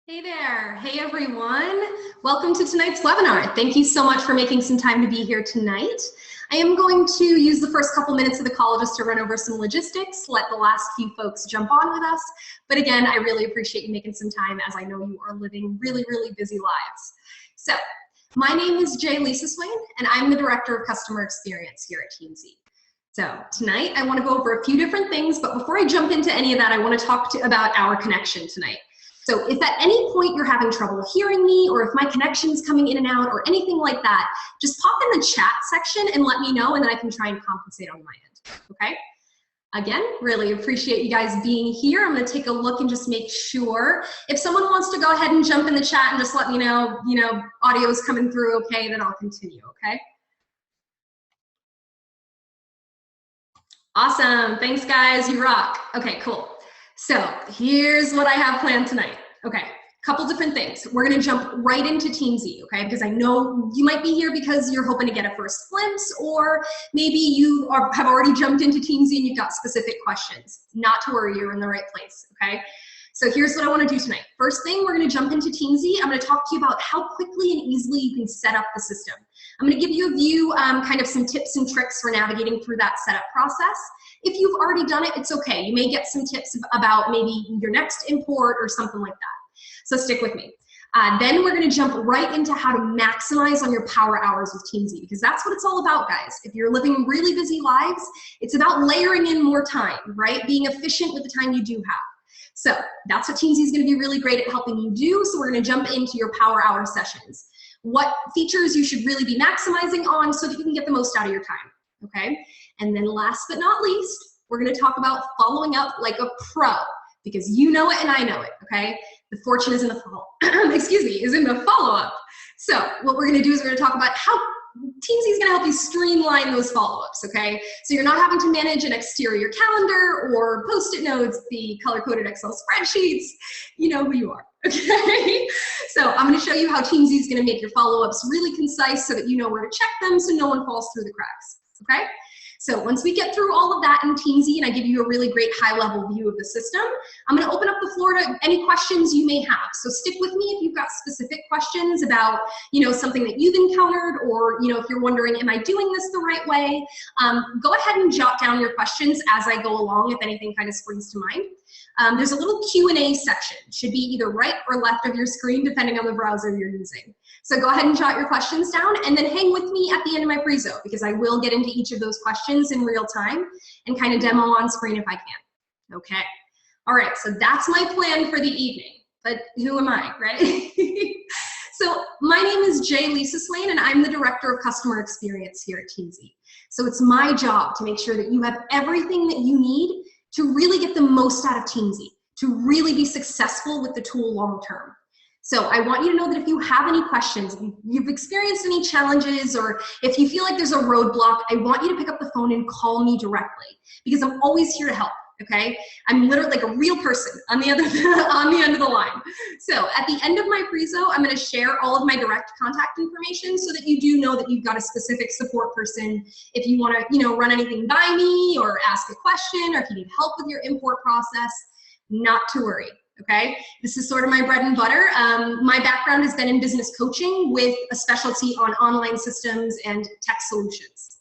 Hey there. Hey everyone. Welcome to tonight's webinar. Thank you so much for making some time to be here tonight. I am going to use the first couple minutes of the call just to run over some logistics, let the last few folks jump on with us. But again, I really appreciate you making some time as I know you are living really, really busy lives. So my name is Lisa Swain and I'm the Director of Customer Experience here at Teamzy. So tonight I want to go over a few different things, but before I jump into any of that, I want to talk about our connection tonight. So if at any point you're having trouble hearing me, or if my connection's coming in and out, or anything like that, just pop in the chat section and let me know, and then I can try and compensate on my end, okay? Again, really appreciate you guys being here. I'm gonna take a look and just make sure. If someone wants to go ahead and jump in the chat and just let me know, audio is coming through okay, then I'll continue, okay? Awesome, thanks guys, you rock. Okay, cool. So here's what I have planned tonight. Okay, couple different things. We're gonna jump right into Teamzy, okay? Because I know you might be here because you're hoping to get a first glimpse, or maybe you have already jumped into Teamzy and you've got specific questions. Not to worry, you're in the right place, okay? So here's what I wanna do tonight. First thing, we're gonna jump into Teamzy. I'm gonna talk to you about how quickly and easily you can set up the system. I'm gonna give you a view, kind of some tips and tricks for navigating through that setup process. If you've already done it, it's okay. You may get some tips about maybe your next import or something like that. So stick with me. Then we're gonna jump right into how to maximize on your power hours with Teamzy, because that's what it's all about, guys. If you're living really busy lives, it's about layering in more time, right? Being efficient with the time you do have. So that's what Teamzy is gonna be really great at helping you do. So we're gonna jump into your power hour sessions. What features you should really be maximizing on so that you can get the most out of your time, okay? And then last but not least, we're gonna talk about following up like a pro, because you know it and I know it, okay? The fortune is in the is in the follow-up. So what we're gonna do is we're gonna talk about how Teamzy is gonna help you streamline those follow-ups, okay? So you're not having to manage an exterior calendar or Post-it notes, the color-coded Excel spreadsheets. You know who you are, okay? So I'm gonna show you how Teamzy is gonna make your follow-ups really concise so that you know where to check them so no one falls through the cracks, okay? So once we get through all of that in Teamzy and I give you a really great high-level view of the system, I'm gonna open up the floor to any questions you may have. So stick with me if you've got specific questions about, something that you've encountered, or, if you're wondering, am I doing this the right way? Go ahead and jot down your questions as I go along if anything kind of springs to mind. There's a little Q&A section. It should be either right or left of your screen, depending on the browser you're using. So go ahead and jot your questions down and then hang with me at the end of my prezo, because I will get into each of those questions in real time and kind of demo on screen if I can. Okay. All right, so that's my plan for the evening, but who am I, right? So my name is Lisa Swain and I'm the Director of Customer Experience here at Teamzy. So it's my job to make sure that you have everything that you need to really get the most out of Teamzy, to really be successful with the tool long term. So I want you to know that if you have any questions, if you've experienced any challenges, or if you feel like there's a roadblock, I want you to pick up the phone and call me directly, because I'm always here to help, okay? I'm literally like a real person on the other on the end of the line. So at the end of my prezo, I'm gonna share all of my direct contact information so that you do know that you've got a specific support person if you wanna, run anything by me or ask a question, or if you need help with your import process, not to worry. Okay, this is sort of my bread and butter. My background has been in business coaching with a specialty on online systems and tech solutions.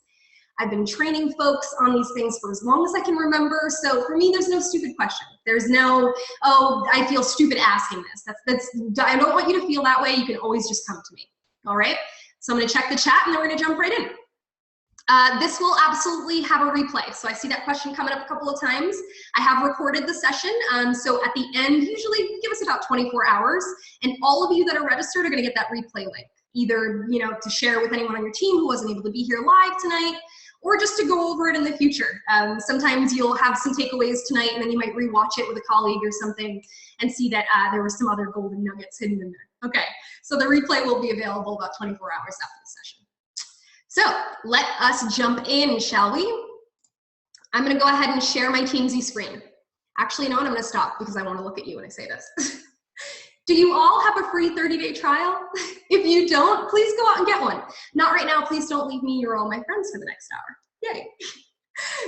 I've been training folks on these things for as long as I can remember. So for me, there's no stupid question. There's no, oh, I feel stupid asking this. I don't want you to feel that way. You can always just come to me. All right. So I'm going to check the chat and then we're going to jump right in. This will absolutely have a replay. So I see that question coming up a couple of times. I have recorded the session. So at the end, usually give us about 24 hours. And all of you that are registered are going to get that replay link, either, to share with anyone on your team who wasn't able to be here live tonight, or just to go over it in the future. Sometimes you'll have some takeaways tonight and then you might rewatch it with a colleague or something and see that there were some other golden nuggets hidden in there. Okay, so the replay will be available about 24 hours after the session. So let us jump in, shall we? I'm gonna go ahead and share my Teamzy screen. Actually, no, I'm gonna stop because I wanna look at you when I say this. Do you all have a free 30-day trial? If you don't, please go out and get one. Not right now, please don't leave me, you're all my friends for the next hour. Yay.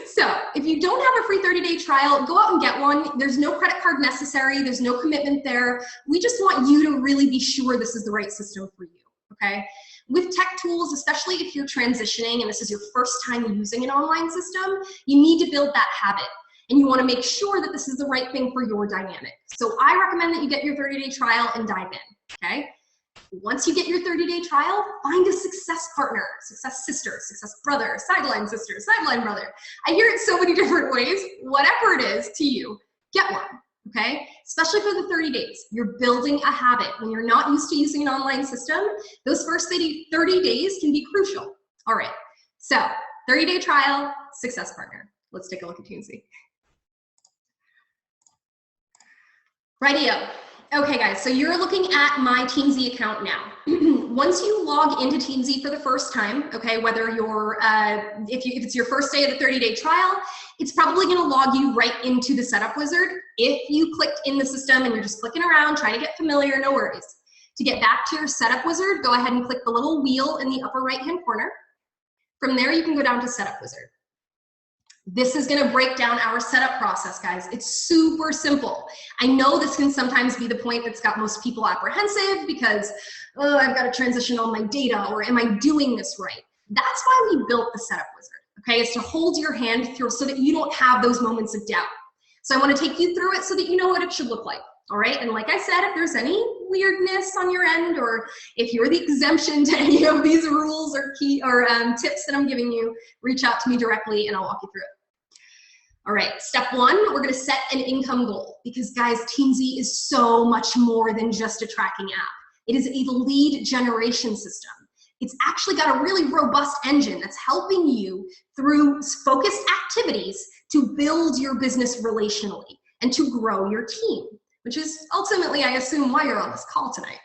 So if you don't have a free 30-day trial, go out and get one. There's no credit card necessary. There's no commitment there. We just want you to really be sure this is the right system for you, okay? With tech tools, especially if you're transitioning and this is your first time using an online system, you need to build that habit. And you want to make sure that this is the right thing for your dynamic. So I recommend that you get your 30-day trial and dive in, okay? Once you get your 30-day trial, find a success partner, success sister, success brother, sideline sister, sideline brother. I hear it so many different ways. Whatever it is to you, get one, okay? Especially for the 30 days. You're building a habit. When you're not used to using an online system, those first 30 days can be crucial. All right, so 30-day trial, success partner. Let's take a look at Teamzy. Rightio. Okay guys, so you're looking at my Teamzy account now. Once you log into Teamzy for the first time, okay, whether you're, if it's your first day of the 30-day trial, it's probably gonna log you right into the setup wizard. If you clicked in the system and you're just clicking around, trying to get familiar, no worries. To get back to your setup wizard, go ahead and click the little wheel in the upper right-hand corner. From there, you can go down to setup wizard. This is gonna break down our setup process, guys. It's super simple. I know this can sometimes be the point that's got most people apprehensive because, oh, I've got to transition all my data, or am I doing this right? That's why we built the setup wizard, okay? It's to hold your hand through so that you don't have those moments of doubt. So I wanna take you through it so that you know what it should look like, all right? And like I said, if there's any weirdness on your end, or if you're the exemption to any of these rules or tips that I'm giving you, reach out to me directly and I'll walk you through it. All right, step one, we're gonna set an income goal because guys, Teamzy is so much more than just a tracking app. It is a lead generation system. It's actually got a really robust engine that's helping you through focused activities to build your business relationally and to grow your team, which is ultimately, I assume, why you're on this call tonight.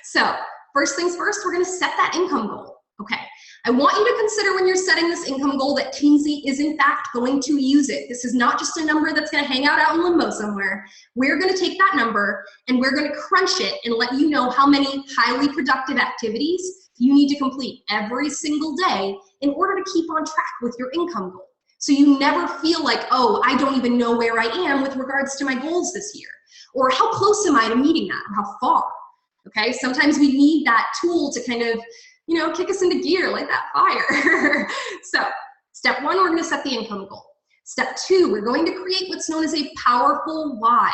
So first things first, we're gonna set that income goal, okay? I want you to consider when you're setting this income goal that Teamzy is in fact going to use it. This is not just a number that's gonna hang out in limbo somewhere. We're gonna take that number and we're gonna crunch it and let you know how many highly productive activities you need to complete every single day in order to keep on track with your income goal. So you never feel like, oh, I don't even know where I am with regards to my goals this year, or how close am I to meeting that, or how far, okay? Sometimes we need that tool to kind of, you know, kick us into gear, light that fire. So step one, we're gonna set the income goal. Step two, we're going to create what's known as a powerful why.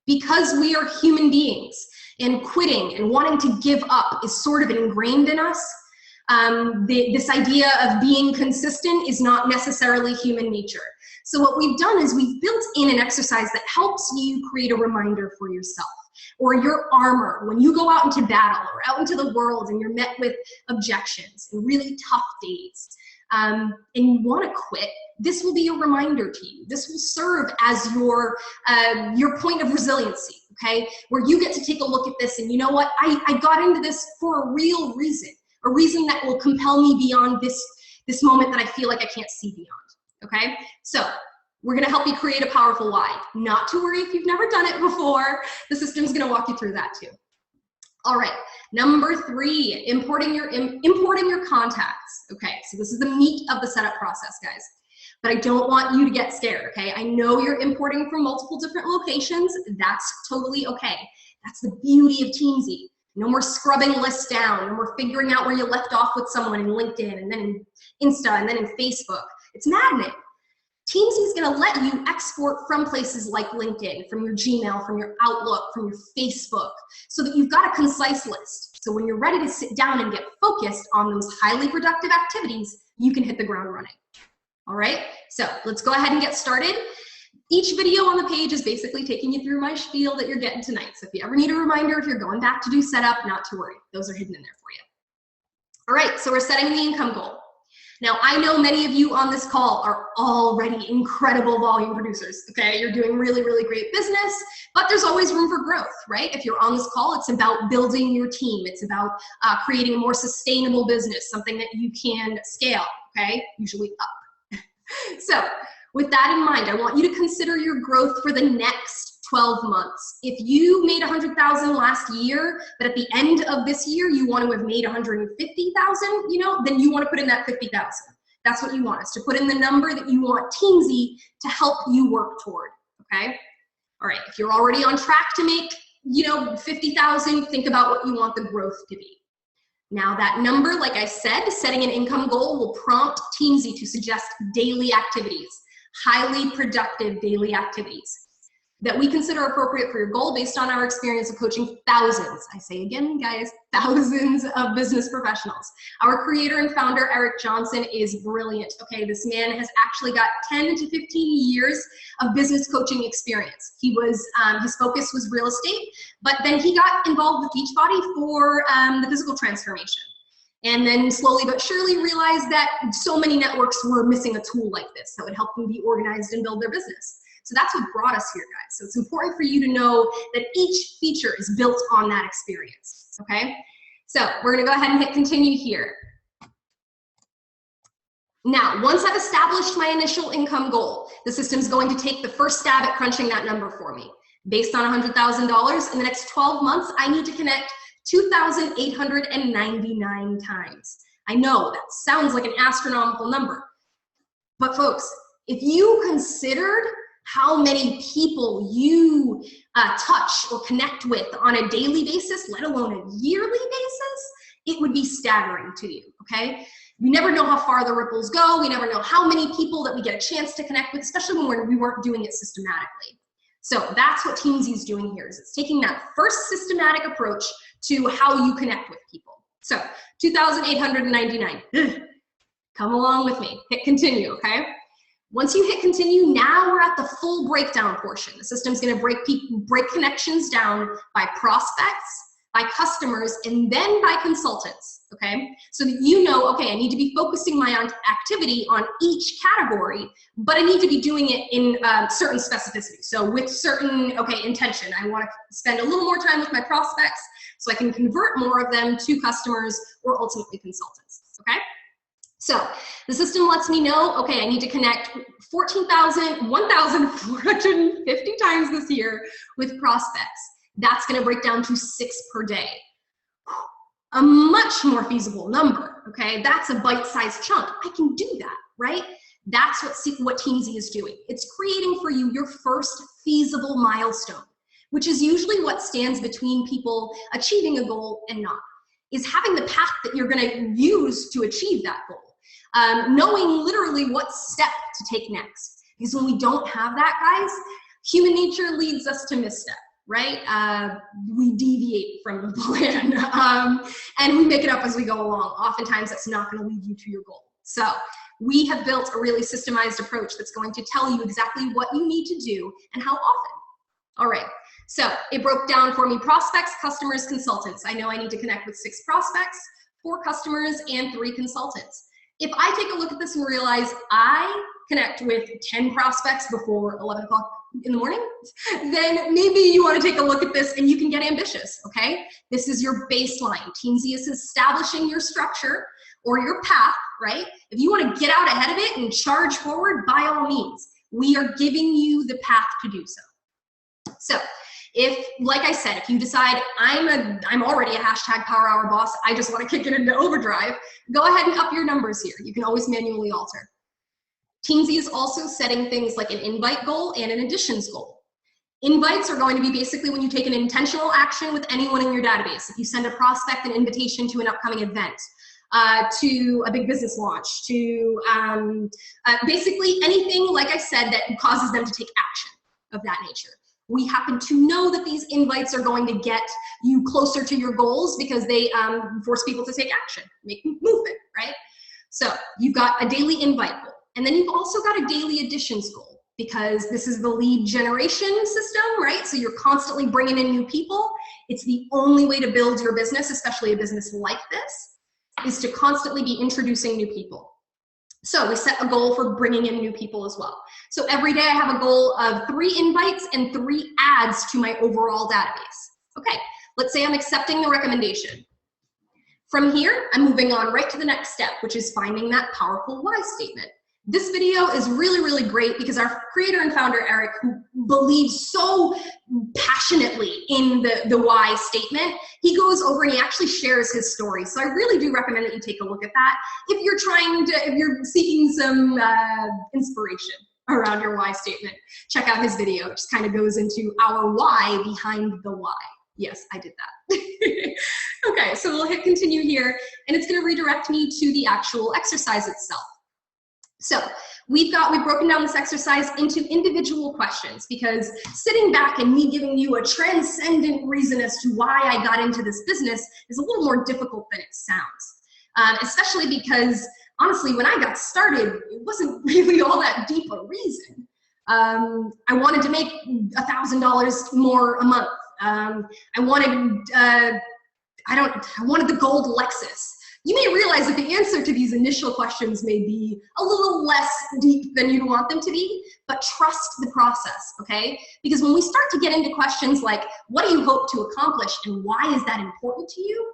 Because we are human beings and quitting and wanting to give up is sort of ingrained in us. This idea of being consistent is not necessarily human nature. So what we've done is we've built in an exercise that helps you create a reminder for yourself, or your armor when you go out into battle or out into the world and you're met with objections and really tough days, and you want to quit. This will be a reminder to you. This will serve as your point of resiliency, okay? Where you get to take a look at this and you know what? I got into this for a real reason, a reason that will compel me beyond this moment that I feel like I can't see beyond, okay? So we're gonna help you create a powerful why. Not to worry if you've never done it before, the system's gonna walk you through that too. All right, number three, importing your contacts. Okay, so this is the meat of the setup process, guys. But I don't want you to get scared, okay? I know you're importing from multiple different locations. That's totally okay. That's the beauty of Teamzy. No more scrubbing lists down. No more figuring out where you left off with someone in LinkedIn and then in Insta and then in Facebook. It's maddening. Teamzy is going to let you export from places like LinkedIn, from your Gmail, from your Outlook, from your Facebook, so that you've got a concise list. So when you're ready to sit down and get focused on those highly productive activities, you can hit the ground running. All right, so let's go ahead and get started. Each video on the page is basically taking you through my spiel that you're getting tonight. So if you ever need a reminder, if you're going back to do setup, not to worry. Those are hidden in there for you. All right, so we're setting the income goal. Now, I know many of you on this call are already incredible volume producers, okay? You're doing really, really great business, but there's always room for growth, right? If you're on this call, it's about building your team. It's about creating a more sustainable business, something that you can scale, okay? Usually up. So with that in mind, I want you to consider your growth for the next 12 months. If you made 100,000 last year, but at the end of this year, you want to have made 150,000, you know, then you want to put in that 50,000. That's what you want, is to put in the number that you want Teamzy to help you work toward, okay? All right, if you're already on track to make, 50,000, think about what you want the growth to be. Now that number, like I said, setting an income goal will prompt Teamzy to suggest daily activities, highly productive daily activities that we consider appropriate for your goal based on our experience of coaching thousands, I say again, guys, thousands of business professionals. Our creator and founder, Eric Johnson, is brilliant, okay? This man has actually got 10 to 15 years of business coaching experience. He was, his focus was real estate, but then he got involved with Beachbody for the physical transformation. And then slowly but surely realized that so many networks were missing a tool like this that would help them be organized and build their business. So that's what brought us here, guys. So it's important for you to know that each feature is built on that experience, okay? So we're gonna go ahead and hit continue here. Now, once I've established my initial income goal, the system's going to take the first stab at crunching that number for me. Based on $100,000 in the next 12 months, I need to connect 2,899 times. I know that sounds like an astronomical number, but folks, if you considered how many people you touch or connect with on a daily basis, let alone a yearly basis, it would be staggering to you, okay? We never know how far the ripples go. We never know how many people that we get a chance to connect with, especially when we weren't doing it systematically. So that's what Teamzy is doing here, is it's taking that first systematic approach to how you connect with people. So 2,899, come along with me, hit continue, okay? Once you hit continue, now we're at the full breakdown portion. The system's gonna break connections down by prospects, by customers, and then by consultants, okay? So that you know, okay, I need to be focusing my activity on each category, but I need to be doing it in certain specificity. So with certain, intention. I wanna spend a little more time with my prospects so I can convert more of them to customers or ultimately consultants, okay? So the system lets me know, okay, I need to connect 1,450 times this year with prospects. That's gonna break down to 6 per day. A much more feasible number, okay? That's a bite-sized chunk. I can do that, right? That's what Teamzy is doing. It's creating for you your first feasible milestone, which is usually what stands between people achieving a goal and not, is having the path that you're gonna use to achieve that goal. Knowing literally what step to take next. Because when we don't have that, guys, human nature leads us to misstep, right? We deviate from the plan and we make it up as we go along. Oftentimes that's not gonna lead you to your goal. So we have built a really systemized approach that's going to tell you exactly what you need to do and how often. All right, so it broke down for me prospects, customers, consultants. I know I need to connect with 6 prospects, 4 customers, and 3 consultants. If I take a look at this and realize I connect with 10 prospects before 11 o'clock in the morning, then maybe you want to take a look at this and you can get ambitious, okay? This is your baseline. Teamzy is establishing your structure or your path, right? If you want to get out ahead of it and charge forward, by all means, we are giving you the path to do so. So if, like I said, if you decide I'm already a #PowerHour boss, I just want to kick it into overdrive, go ahead and up your numbers here. You can always manually alter. Teamzy is also setting things like an invite goal and an additions goal. Invites are going to be basically when you take an intentional action with anyone in your database. If you send a prospect an invitation to an upcoming event, to a big business launch, to basically anything, like I said, that causes them to take action of that nature. We happen to know that these invites are going to get you closer to your goals because they force people to take action, make movement, right? So you've got a daily invite goal. And then you've also got a daily additions goal because this is the lead generation system, right? So you're constantly bringing in new people. It's the only way to build your business, especially a business like this, is to constantly be introducing new people. So we set a goal for bringing in new people as well. So every day I have a goal of 3 invites and 3 adds to my overall database. Okay, let's say I'm accepting the recommendation. From here, I'm moving on right to the next step, which is finding that powerful why statement. This video is really, really great because our creator and founder, Eric, who believes so passionately in the why statement, he goes over and he actually shares his story. So I really do recommend that you take a look at that if you're seeking some inspiration around your why statement. Check out his video. It just kind of goes into our why behind the why. Yes, I did that. Okay, so we'll hit continue here, and it's going to redirect me to the actual exercise itself. So we've broken down this exercise into individual questions, because sitting back and me giving you a transcendent reason as to why I got into this business is a little more difficult than it sounds, especially because honestly, when I got started, it wasn't really all that deep a reason. I wanted to make $1,000 more a month. I wanted the gold Lexus. You may realize that the answer to these initial questions may be a little less deep than you'd want them to be, but trust the process, okay? Because when we start to get into questions like, what do you hope to accomplish and why is that important to you?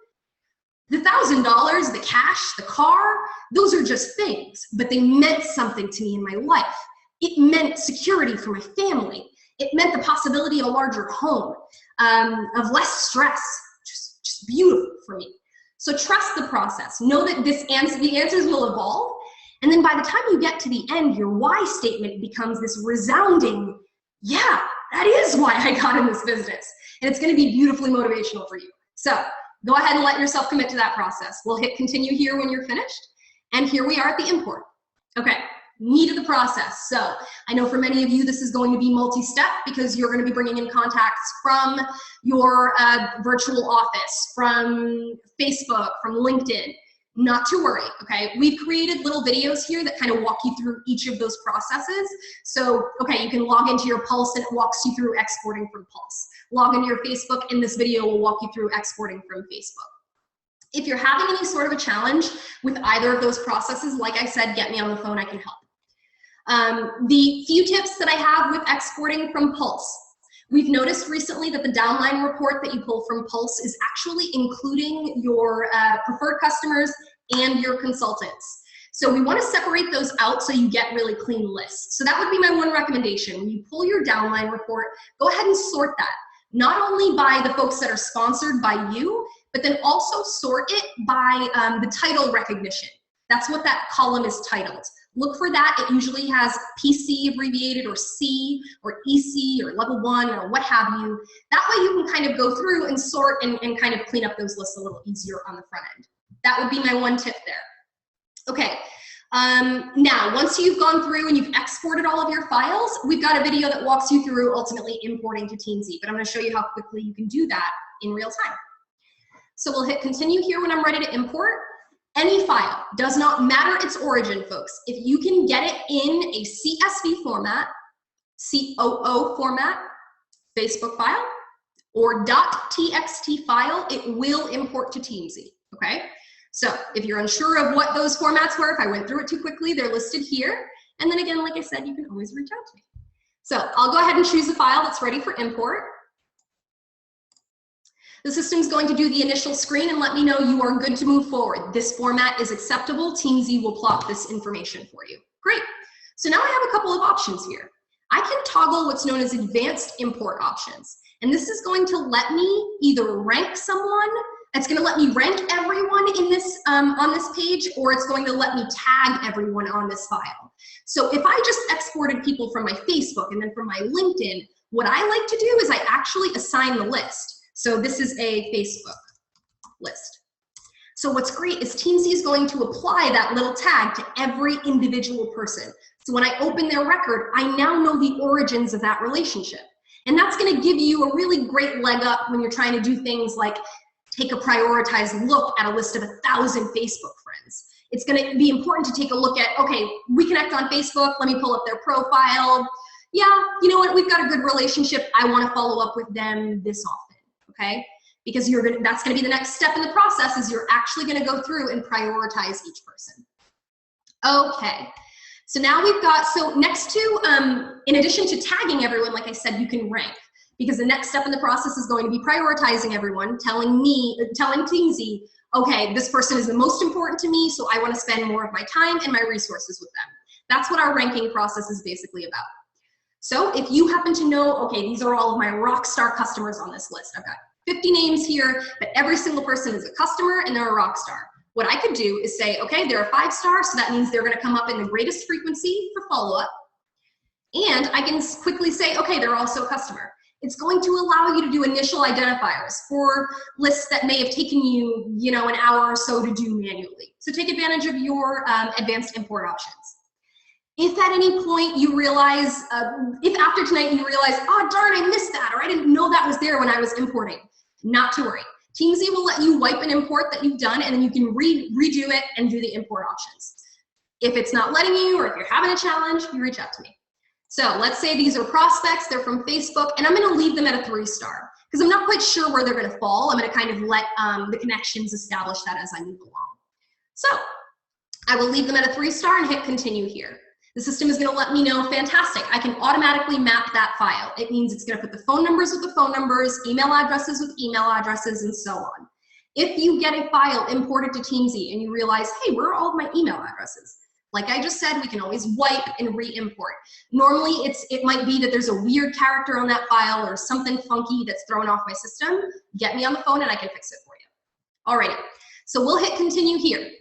The $1,000, the cash, the car, those are just things, but they meant something to me in my life. It meant security for my family. It meant the possibility of a larger home, of less stress, just beautiful for me. So trust the process. Know that the answers will evolve. And then by the time you get to the end, your why statement becomes this resounding, yeah, that is why I got in this business. And it's going to be beautifully motivational for you. So go ahead and let yourself commit to that process. We'll hit continue here when you're finished. And here we are at the import. Okay, meat of the process. So I know for many of you, this is going to be multi-step because you're going to be bringing in contacts from your virtual office, from Facebook, from LinkedIn. Not to worry, okay? We've created little videos here that kind of walk you through each of those processes. So, okay, you can log into your Pulse and it walks you through exporting from Pulse. Log into your Facebook and this video will walk you through exporting from Facebook. If you're having any sort of a challenge with either of those processes, like I said, get me on the phone, I can help. The few tips that I have with exporting from Pulse. We've noticed recently that the downline report that you pull from Pulse is actually including your preferred customers and your consultants. So we want to separate those out so you get really clean lists. So that would be my one recommendation. When you pull your downline report, go ahead and sort that. Not only by the folks that are sponsored by you, but then also sort it by the title recognition. That's what that column is titled. Look for that. It usually has PC abbreviated or C or EC or level 1 or what have you. That way you can kind of go through and sort and kind of clean up those lists a little easier on the front end. That would be my one tip there. Okay, now once you've gone through and you've exported all of your files, we've got a video that walks you through ultimately importing to Teamzy, but I'm going to show you how quickly you can do that in real time. So we'll hit continue here when I'm ready to import. Any file, does not matter its origin, folks. If you can get it in a CSV format, COO format, Facebook file, or .txt file, it will import to Teamzy, okay? So if you're unsure of what those formats were, if I went through it too quickly, they're listed here. And then again, like I said, you can always reach out to me. So I'll go ahead and choose a file that's ready for import. The system's going to do the initial screen and let me know you are good to move forward. This format is acceptable. Teamzy will plot this information for you. Great. So now I have a couple of options here. I can toggle what's known as advanced import options. And this is going to let me either rank someone, it's going to let me rank everyone in this on this page, or it's going to let me tag everyone on this file. So if I just exported people from my Facebook and then from my LinkedIn, what I like to do is I actually assign the list. So this is a Facebook list. So what's great is Teamzy is going to apply that little tag to every individual person. So when I open their record, I now know the origins of that relationship. And that's going to give you a really great leg up when you're trying to do things like take a prioritized look at a list of 1,000 Facebook friends. It's going to be important to take a look at, okay, we connect on Facebook, let me pull up their profile. Yeah, you know what, we've got a good relationship. I want to follow up with them this often. Okay, because that's going to be the next step in the process is you're actually going to go through and prioritize each person. Okay, so now we've got, so next to, in addition to tagging everyone, like I said, you can rank, because the next step in the process is going to be prioritizing everyone, telling Teamzy, okay, this person is the most important to me, so I want to spend more of my time and my resources with them. That's what our ranking process is basically about. So if you happen to know, okay, these are all of my rock star customers on this list. I've got 50 names here, but every single person is a customer and they're a rock star. What I could do is say, okay, they're a 5-star, so that means they're gonna come up in the greatest frequency for follow-up. And I can quickly say, okay, they're also a customer. It's going to allow you to do initial identifiers for lists that may have taken you, an hour or so to do manually. So take advantage of your advanced import options. If at any point you realize, if after tonight you realize, oh darn, I missed that, or I didn't know that was there when I was importing, not to worry. Teamzy will let you wipe an import that you've done, and then you can redo it and do the import options. If it's not letting you, or if you're having a challenge, you reach out to me. So let's say these are prospects, they're from Facebook, and I'm gonna leave them at a 3-star, because I'm not quite sure where they're gonna fall. I'm gonna kind of let the connections establish that as I move along. So I will leave them at a 3-star and hit continue here. The system is gonna let me know, fantastic, I can automatically map that file. It means it's gonna put the phone numbers with the phone numbers, email addresses with email addresses, and so on. If you get a file imported to Teamzy and you realize, hey, where are all of my email addresses? Like I just said, we can always wipe and re-import. Normally, it might be that there's a weird character on that file or something funky that's thrown off my system. Get me on the phone and I can fix it for you. Alrighty, so we'll hit continue here.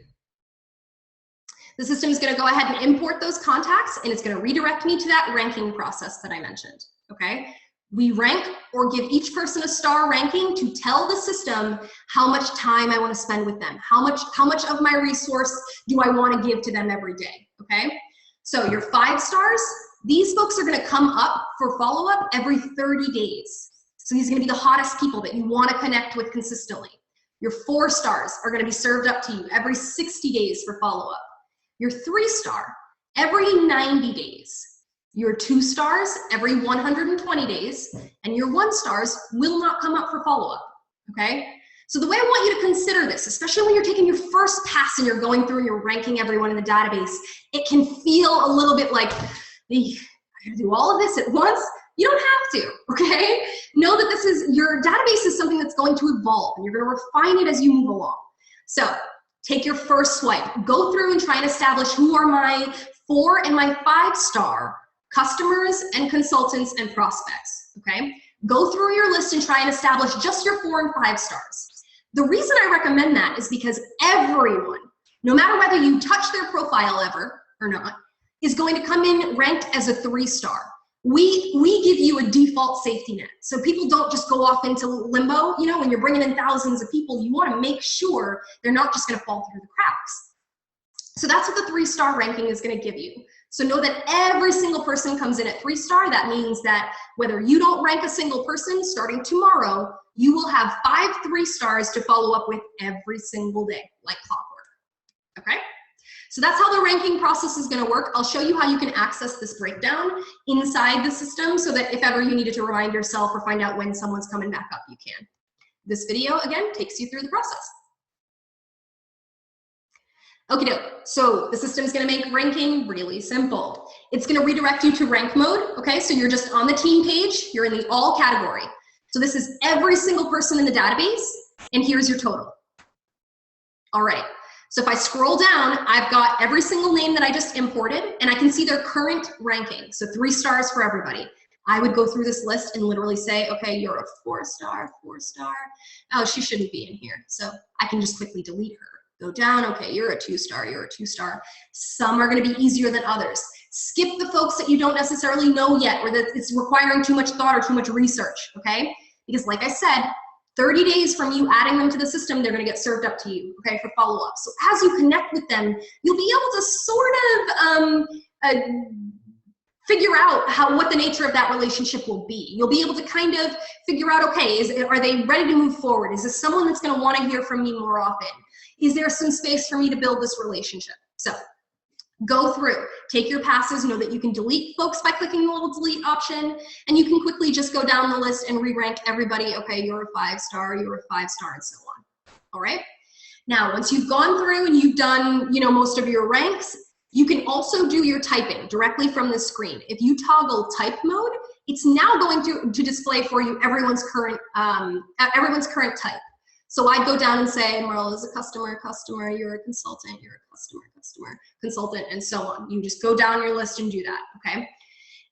The system is gonna go ahead and import those contacts, and it's gonna redirect me to that ranking process that I mentioned, okay? We rank or give each person a star ranking to tell the system how much time I want to spend with them, how much of my resource do I want to give to them every day, okay? So your 5 stars, these folks are going to come up for follow-up every 30 days. So these are going to be the hottest people that you want to connect with consistently. Your 4 stars are going to be served up to you every 60 days for follow-up. Your 3-star, every 90 days. Your 2 stars every 120 days, and your 1 stars will not come up for follow-up, okay? So the way I want you to consider this, especially when you're taking your first pass and you're going through and you're ranking everyone in the database, it can feel a little bit like, I gotta do all of this at once. You don't have to, okay? Know that your database is something that's going to evolve, and you're gonna refine it as you move along. So take your first swipe, go through and try and establish who are my 4 and my 5-star customers and consultants and prospects, okay? Go through your list and try and establish just your 4 and 5 stars. The reason I recommend that is because everyone, no matter whether you touch their profile ever or not, is going to come in ranked as a 3-star. We give you a default safety net. So people don't just go off into limbo. When you're bringing in thousands of people, you wanna make sure they're not just gonna fall through the cracks. So that's what the 3-star ranking is gonna give you. So know that every single person comes in at 3-star. That means that whether you don't rank a single person, starting tomorrow, you will have 5 3-stars to follow up with every single day, like clockwork, okay? So that's how the ranking process is gonna work. I'll show you how you can access this breakdown inside the system so that if ever you needed to remind yourself or find out when someone's coming back up, you can. This video, again, takes you through the process. Okie doke, so the system's gonna make ranking really simple. It's gonna redirect you to rank mode, okay? So you're just on the team page, you're in the all category. So this is every single person in the database, and here's your total. All right, so if I scroll down, I've got every single name that I just imported, and I can see their current ranking, so 3 stars for everybody. I would go through this list and literally say, okay, you're a 4-star, 4-star. Oh, she shouldn't be in here, so I can just quickly delete her. Go down, okay, you're a 2-star, you're a 2-star. Some are gonna be easier than others. Skip the folks that you don't necessarily know yet or that it's requiring too much thought or too much research, okay? Because like I said, 30 days from you adding them to the system, they're gonna get served up to you, okay, for follow-up. So as you connect with them, you'll be able to sort of figure out what the nature of that relationship will be. You'll be able to kind of figure out, okay, are they ready to move forward? Is this someone that's gonna wanna hear from me more often? Is there some space for me to build this relationship? So go through, take your passes, know that you can delete folks by clicking the little delete option, and you can quickly just go down the list and re-rank everybody. Okay, you're a 5-star, you're a 5-star, and so on. All right? Now, once you've gone through and you've done, most of your ranks, you can also do your typing directly from the screen. If you toggle type mode, it's now going to display for you everyone's current type. So I'd go down and say, Marla is a customer, you're a consultant, you're a customer, consultant, and so on. You just go down your list and do that, okay?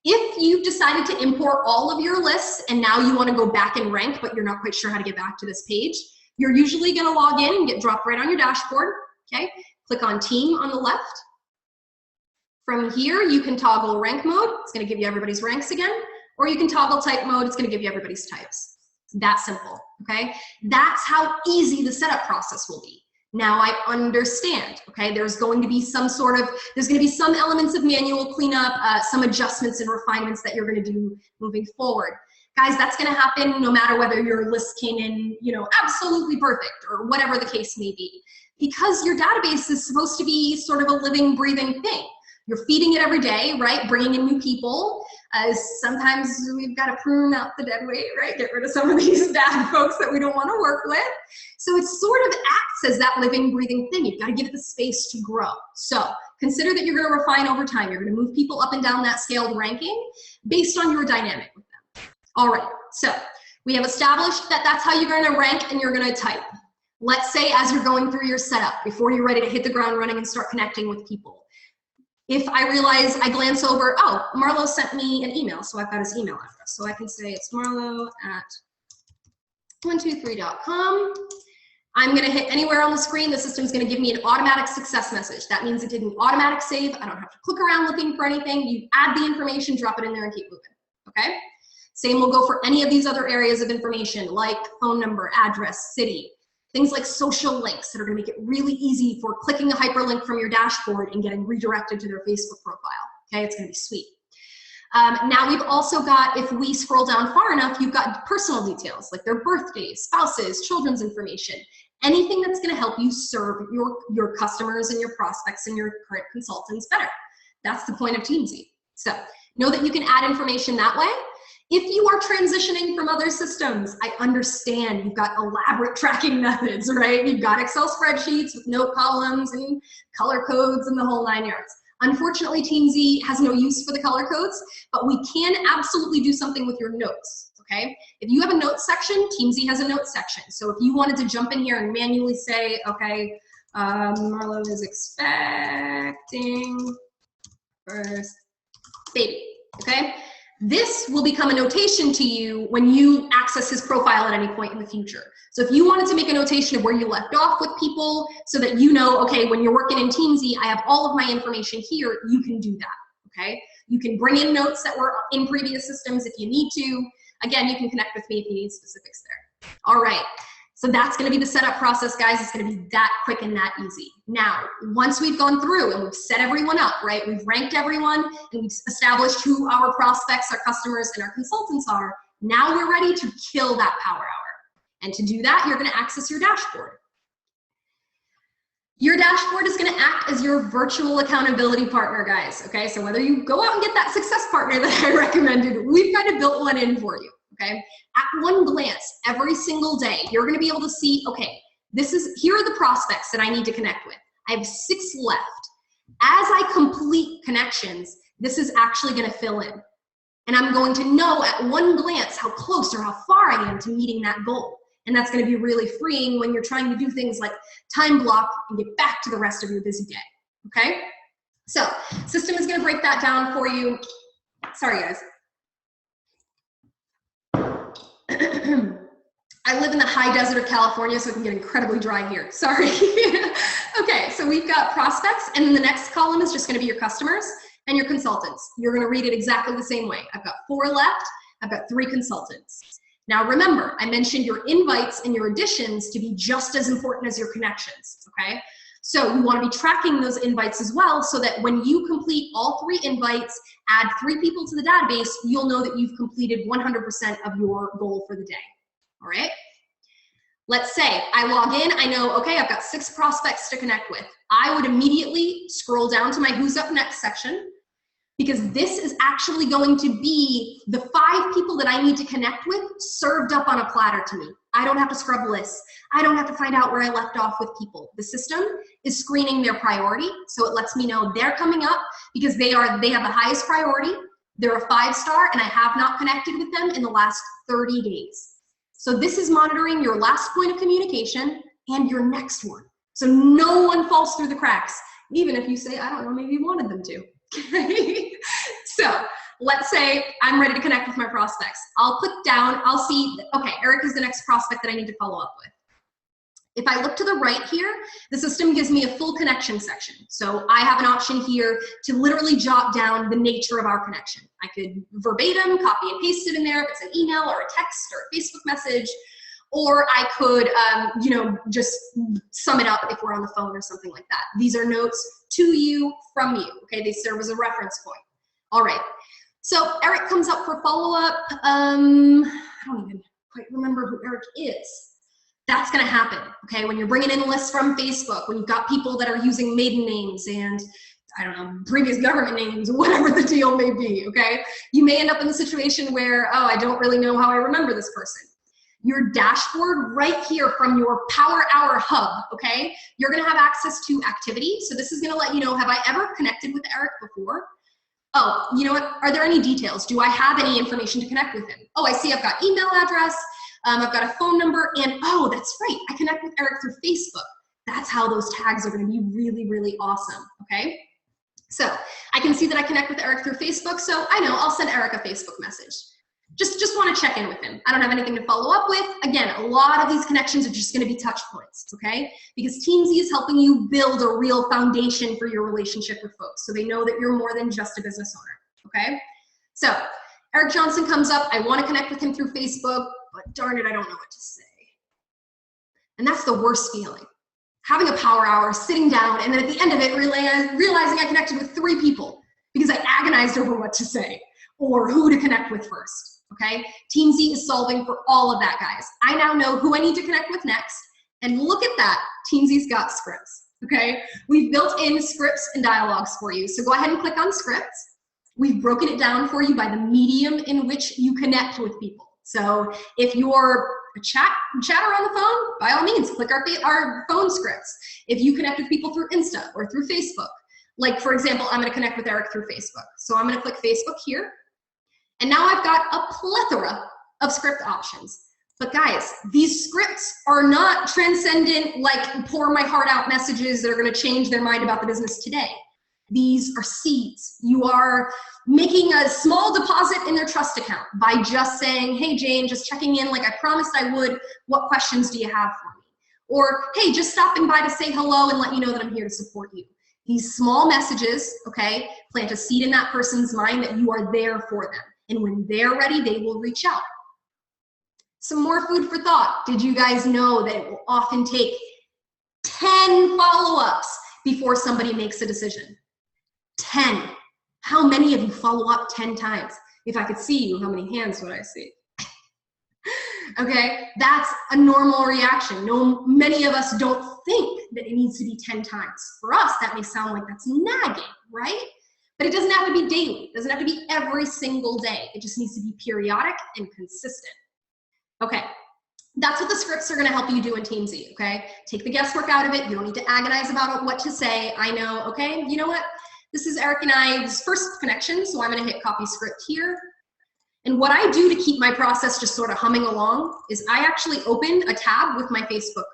If you've decided to import all of your lists and now you want to go back and rank, but you're not quite sure how to get back to this page, you're usually going to log in and get dropped right on your dashboard, okay? Click on Team on the left. From here, you can toggle rank mode. It's going to give you everybody's ranks again. Or you can toggle type mode. It's going to give you everybody's types. It's that simple, okay? That's how easy the setup process will be. Now I understand, okay? There's going to be some elements of manual cleanup, some adjustments and refinements that you're going to do moving forward. Guys, that's going to happen no matter whether your list came in, absolutely perfect or whatever the case may be. Because your database is supposed to be sort of a living, breathing thing. You're feeding it every day, right? Bringing in new people. Sometimes we've got to prune out the dead weight, right? Get rid of some of these bad folks that we don't want to work with. So it sort of acts as that living, breathing thing. You've got to give it the space to grow. So consider that you're going to refine over time. You're going to move people up and down that scaled ranking based on your dynamic with them. All right, so we have established that that's how you're going to rank and you're going to type. Let's say as you're going through your setup, before you're ready to hit the ground running and start connecting with people. If I realize, I glance over, oh, Marlo sent me an email, so I've got his email address. So I can say it's marlo@123.com. I'm gonna hit anywhere on the screen, the system's gonna give me an automatic success message. That means it did an automatic save. I don't have to click around looking for anything. You add the information, drop it in there and keep moving, okay? Same will go for any of these other areas of information like phone number, address, city. Things like social links that are going to make it really easy for clicking a hyperlink from your dashboard and getting redirected to their Facebook profile. Okay, it's going to be sweet. Now we've also got, if we scroll down far enough, you've got personal details like their birthdays, spouses, children's information, anything that's going to help you serve your customers and your prospects and your current consultants better. That's the point of Teamzy. So know that you can add information that way. If you are transitioning from other systems, I understand you've got elaborate tracking methods, right? You've got Excel spreadsheets with note columns and color codes and the whole 9 yards. Unfortunately, Teamzy has no use for the color codes, but we can absolutely do something with your notes, okay? If you have a notes section, Teamzy has a notes section. So if you wanted to jump in here and manually say, okay, Marlo is expecting first baby, okay? This will become a notation to you when you access his profile at any point in the future. So if you wanted to make a notation of where you left off with people so that you know, okay, when you're working in Teamzy, I have all of my information here, you can do that, okay? You can bring in notes that were in previous systems if you need to. Again, you can connect with me if you need specifics there. All right, so that's gonna be the setup process, guys. It's gonna be that quick and that easy. Now, once we've gone through and we've set everyone up, right? We've ranked everyone and we've established who our prospects, our customers, and our consultants are. Now we're ready to kill that power hour. And to do that, you're gonna access your dashboard. Your dashboard is gonna act as your virtual accountability partner, guys, okay? So whether you go out and get that success partner that I recommended, we've kind of built one in for you, okay? At one glance, every single day, you're gonna be able to see, okay, here are the prospects that I need to connect with. I have 6 left. As I complete connections, this is actually gonna fill in. And I'm going to know at one glance how close or how far I am to meeting that goal. And that's gonna be really freeing when you're trying to do things like time block and get back to the rest of your busy day, okay? So, system is gonna break that down for you. Sorry, guys. I live in the high desert of California, so it can get incredibly dry here. Sorry. Okay, so we've got prospects, and then the next column is just gonna be your customers and your consultants. You're gonna read it exactly the same way. I've got 4 left, I've got 3 consultants. Now remember, I mentioned your invites and your additions to be just as important as your connections, okay? So you wanna be tracking those invites as well so that when you complete all 3 invites, add 3 people to the database, you'll know that you've completed 100% of your goal for the day, all right? Let's say I log in, I know, okay, I've got 6 prospects to connect with. I would immediately scroll down to my Who's Up Next section, because this is actually going to be the 5 people that I need to connect with served up on a platter to me. I don't have to scrub lists. I don't have to find out where I left off with people. The system is screening their priority, so it lets me know they're coming up because they have the highest priority. They're a 5-star, and I have not connected with them in the last 30 days. So this is monitoring your last point of communication and your next one. So no one falls through the cracks, even if you say, I don't know, maybe you wanted them to. Okay? So let's say I'm ready to connect with my prospects. I'll click down, I'll see, okay, Eric is the next prospect that I need to follow up with. If I look to the right here, the system gives me a full connection section. So I have an option here to literally jot down the nature of our connection. I could verbatim copy and paste it in there if it's an email or a text or a Facebook message, or I could, you know, just sum it up if we're on the phone or something like that. These are notes to you, from you, okay? They serve as a reference point. All right, so Eric comes up for follow-up. I don't even quite remember who Eric is. That's gonna happen, okay? When you're bringing in a list from Facebook, when you've got people that are using maiden names and, I don't know, previous government names, whatever the deal may be, okay? You may end up in the situation where, oh, I don't really know how I remember this person. Your dashboard right here from your Power Hour hub, okay? You're gonna have access to activity. So this is gonna let you know, have I ever connected with Eric before? Oh, you know what, are there any details? Do I have any information to connect with him? Oh, I see I've got email address, I've got a phone number, and oh, that's right, I connect with Eric through Facebook. That's how those tags are gonna be really, really awesome, okay? So I can see that I connect with Eric through Facebook, so I know I'll send Eric a Facebook message. Just wanna check in with him. I don't have anything to follow up with. Again, a lot of these connections are just gonna be touch points, okay? Because Teamzy is helping you build a real foundation for your relationship with folks, so they know that you're more than just a business owner, okay? So Eric Johnson comes up, I wanna connect with him through Facebook, but darn it, I don't know what to say. And that's the worst feeling. Having a power hour, sitting down, and then at the end of it, realizing I connected with 3 people because I agonized over what to say or who to connect with first, okay? Teamzy is solving for all of that, guys. I now know who I need to connect with next, and look at that, Teamzy's got scripts, okay? We've built in scripts and dialogues for you, so go ahead and click on scripts. We've broken it down for you by the medium in which you connect with people. So if you're a chatter on the phone, by all means, click our phone scripts. If you connect with people through Insta or through Facebook, like for example, I'm gonna connect with Eric through Facebook. So I'm gonna click Facebook here. And now I've got a plethora of script options. But guys, these scripts are not transcendent, like pour my heart out messages that are gonna change their mind about the business today. These are seeds. You are making a small deposit in their trust account by just saying, hey Jane, just checking in like I promised I would, what questions do you have for me? Or, hey, just stopping by to say hello and let you know that I'm here to support you. These small messages, okay, plant a seed in that person's mind that you are there for them. And when they're ready, they will reach out. Some more food for thought. Did you guys know that it will often take 10 follow-ups before somebody makes a decision? 10. How many of you follow up 10 times? If I could see you, how many hands would I see? Okay, that's a normal reaction. Many of us don't think that it needs to be 10 times. For us, that may sound like that's nagging, right? But it doesn't have to be daily. It doesn't have to be every single day. It just needs to be periodic and consistent. Okay, that's what the scripts are gonna help you do in Teamzy, okay? Take the guesswork out of it. You don't need to agonize about what to say. I know, okay, you know what? This is Eric and I's first connection, so I'm gonna hit copy script here. And what I do to keep my process just sort of humming along is I actually open a tab with my Facebook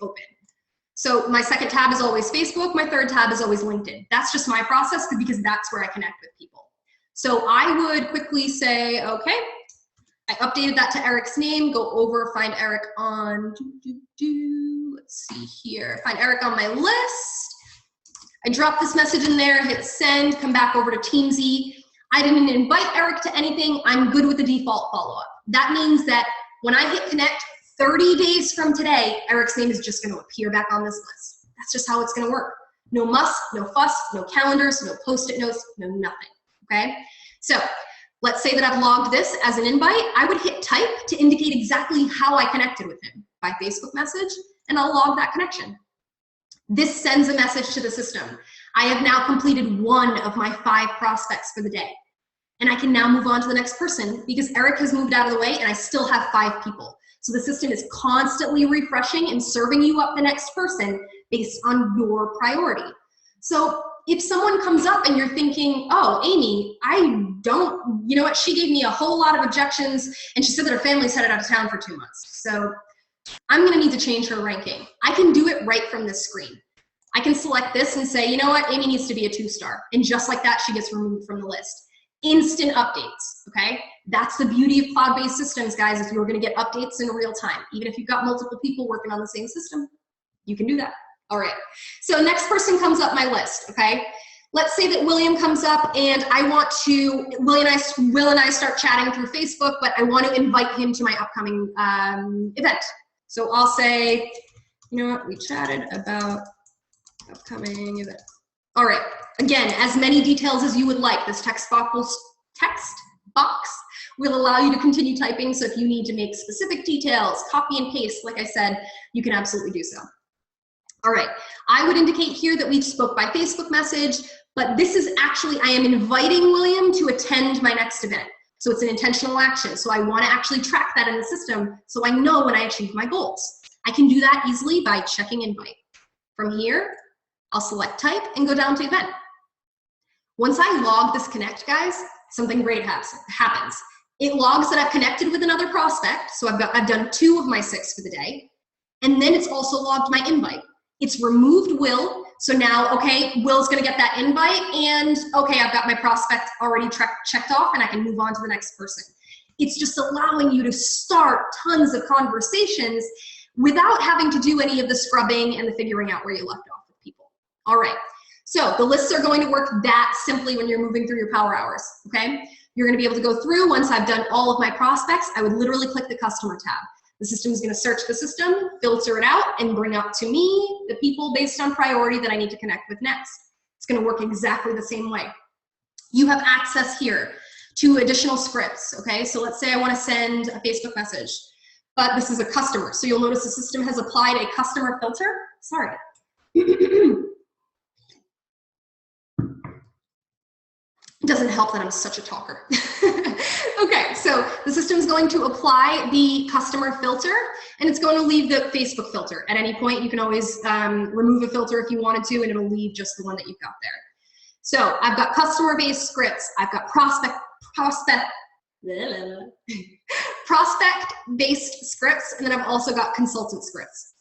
open. So my second tab is always Facebook, my third tab is always LinkedIn. That's just my process because that's where I connect with people. So I would quickly say, okay, I updated that to Eric's name, go over, find Eric on, let's see here, find Eric on my list. I drop this message in there, hit send, come back over to Teamzy. I didn't invite Eric to anything. I'm good with the default follow-up. That means that when I hit connect 30 days from today, Eric's name is just gonna appear back on this list. That's just how it's gonna work. No muss, no fuss, no calendars, no post-it notes, no nothing, okay? So let's say that I've logged this as an invite. I would hit type to indicate exactly how I connected with him by Facebook message, and I'll log that connection. This sends a message to the system. I have now completed 1 of my 5 prospects for the day. And I can now move on to the next person because Eric has moved out of the way and I still have 5 people. So the system is constantly refreshing and serving you up the next person based on your priority. So if someone comes up and you're thinking, oh, Amy, you know what, she gave me a whole lot of objections and she said that her family's headed out of town for 2 months. So I'm gonna need to change her ranking. I can do it right from this screen. I can select this and say, you know what, Amy needs to be a 2-star. And just like that, she gets removed from the list. Instant updates, okay? That's the beauty of cloud-based systems, guys, is you're gonna get updates in real time. Even if you've got multiple people working on the same system, you can do that. All right, so next person comes up my list, okay? Let's say that William comes up and I want to, Will and I start chatting through Facebook, but I want to invite him to my upcoming event. So I'll say, you know what, we chatted about upcoming event. All right, again, as many details as you would like. This text box will allow you to continue typing, so if you need to make specific details, copy and paste, like I said, you can absolutely do so. All right, I would indicate here that we spoke by Facebook message, but this is actually, I am inviting William to attend my next event. So it's an intentional action. So I want to actually track that in the system so I know when I achieve my goals. I can do that easily by checking invite. From here, I'll select type and go down to event. Once I log this connect, guys, something great happens. It logs that I've connected with another prospect. So I've done 2 of my 6 for the day. And then it's also logged my invite. It's removed Will, so now, okay, Will's gonna get that invite, and okay, I've got my prospect already checked off, and I can move on to the next person. It's just allowing you to start tons of conversations without having to do any of the scrubbing and the figuring out where you left off with people. All right, so the lists are going to work that simply when you're moving through your power hours, okay? You're gonna be able to go through, once I've done all of my prospects, I would literally click the customer tab. The system is going to search the system, filter it out, and bring up to me the people based on priority that I need to connect with next. It's going to work exactly the same way. You have access here to additional scripts, okay? So let's say I want to send a Facebook message, but this is a customer. So you'll notice the system has applied a customer filter. Sorry. It doesn't help that I'm such a talker. Okay, so the system is going to apply the customer filter, and it's going to leave the Facebook filter. At any point, you can always remove a filter if you wanted to, and it'll leave just the one that you've got there. So I've got customer-based scripts. I've got prospect-based scripts, and then I've also got consultant scripts.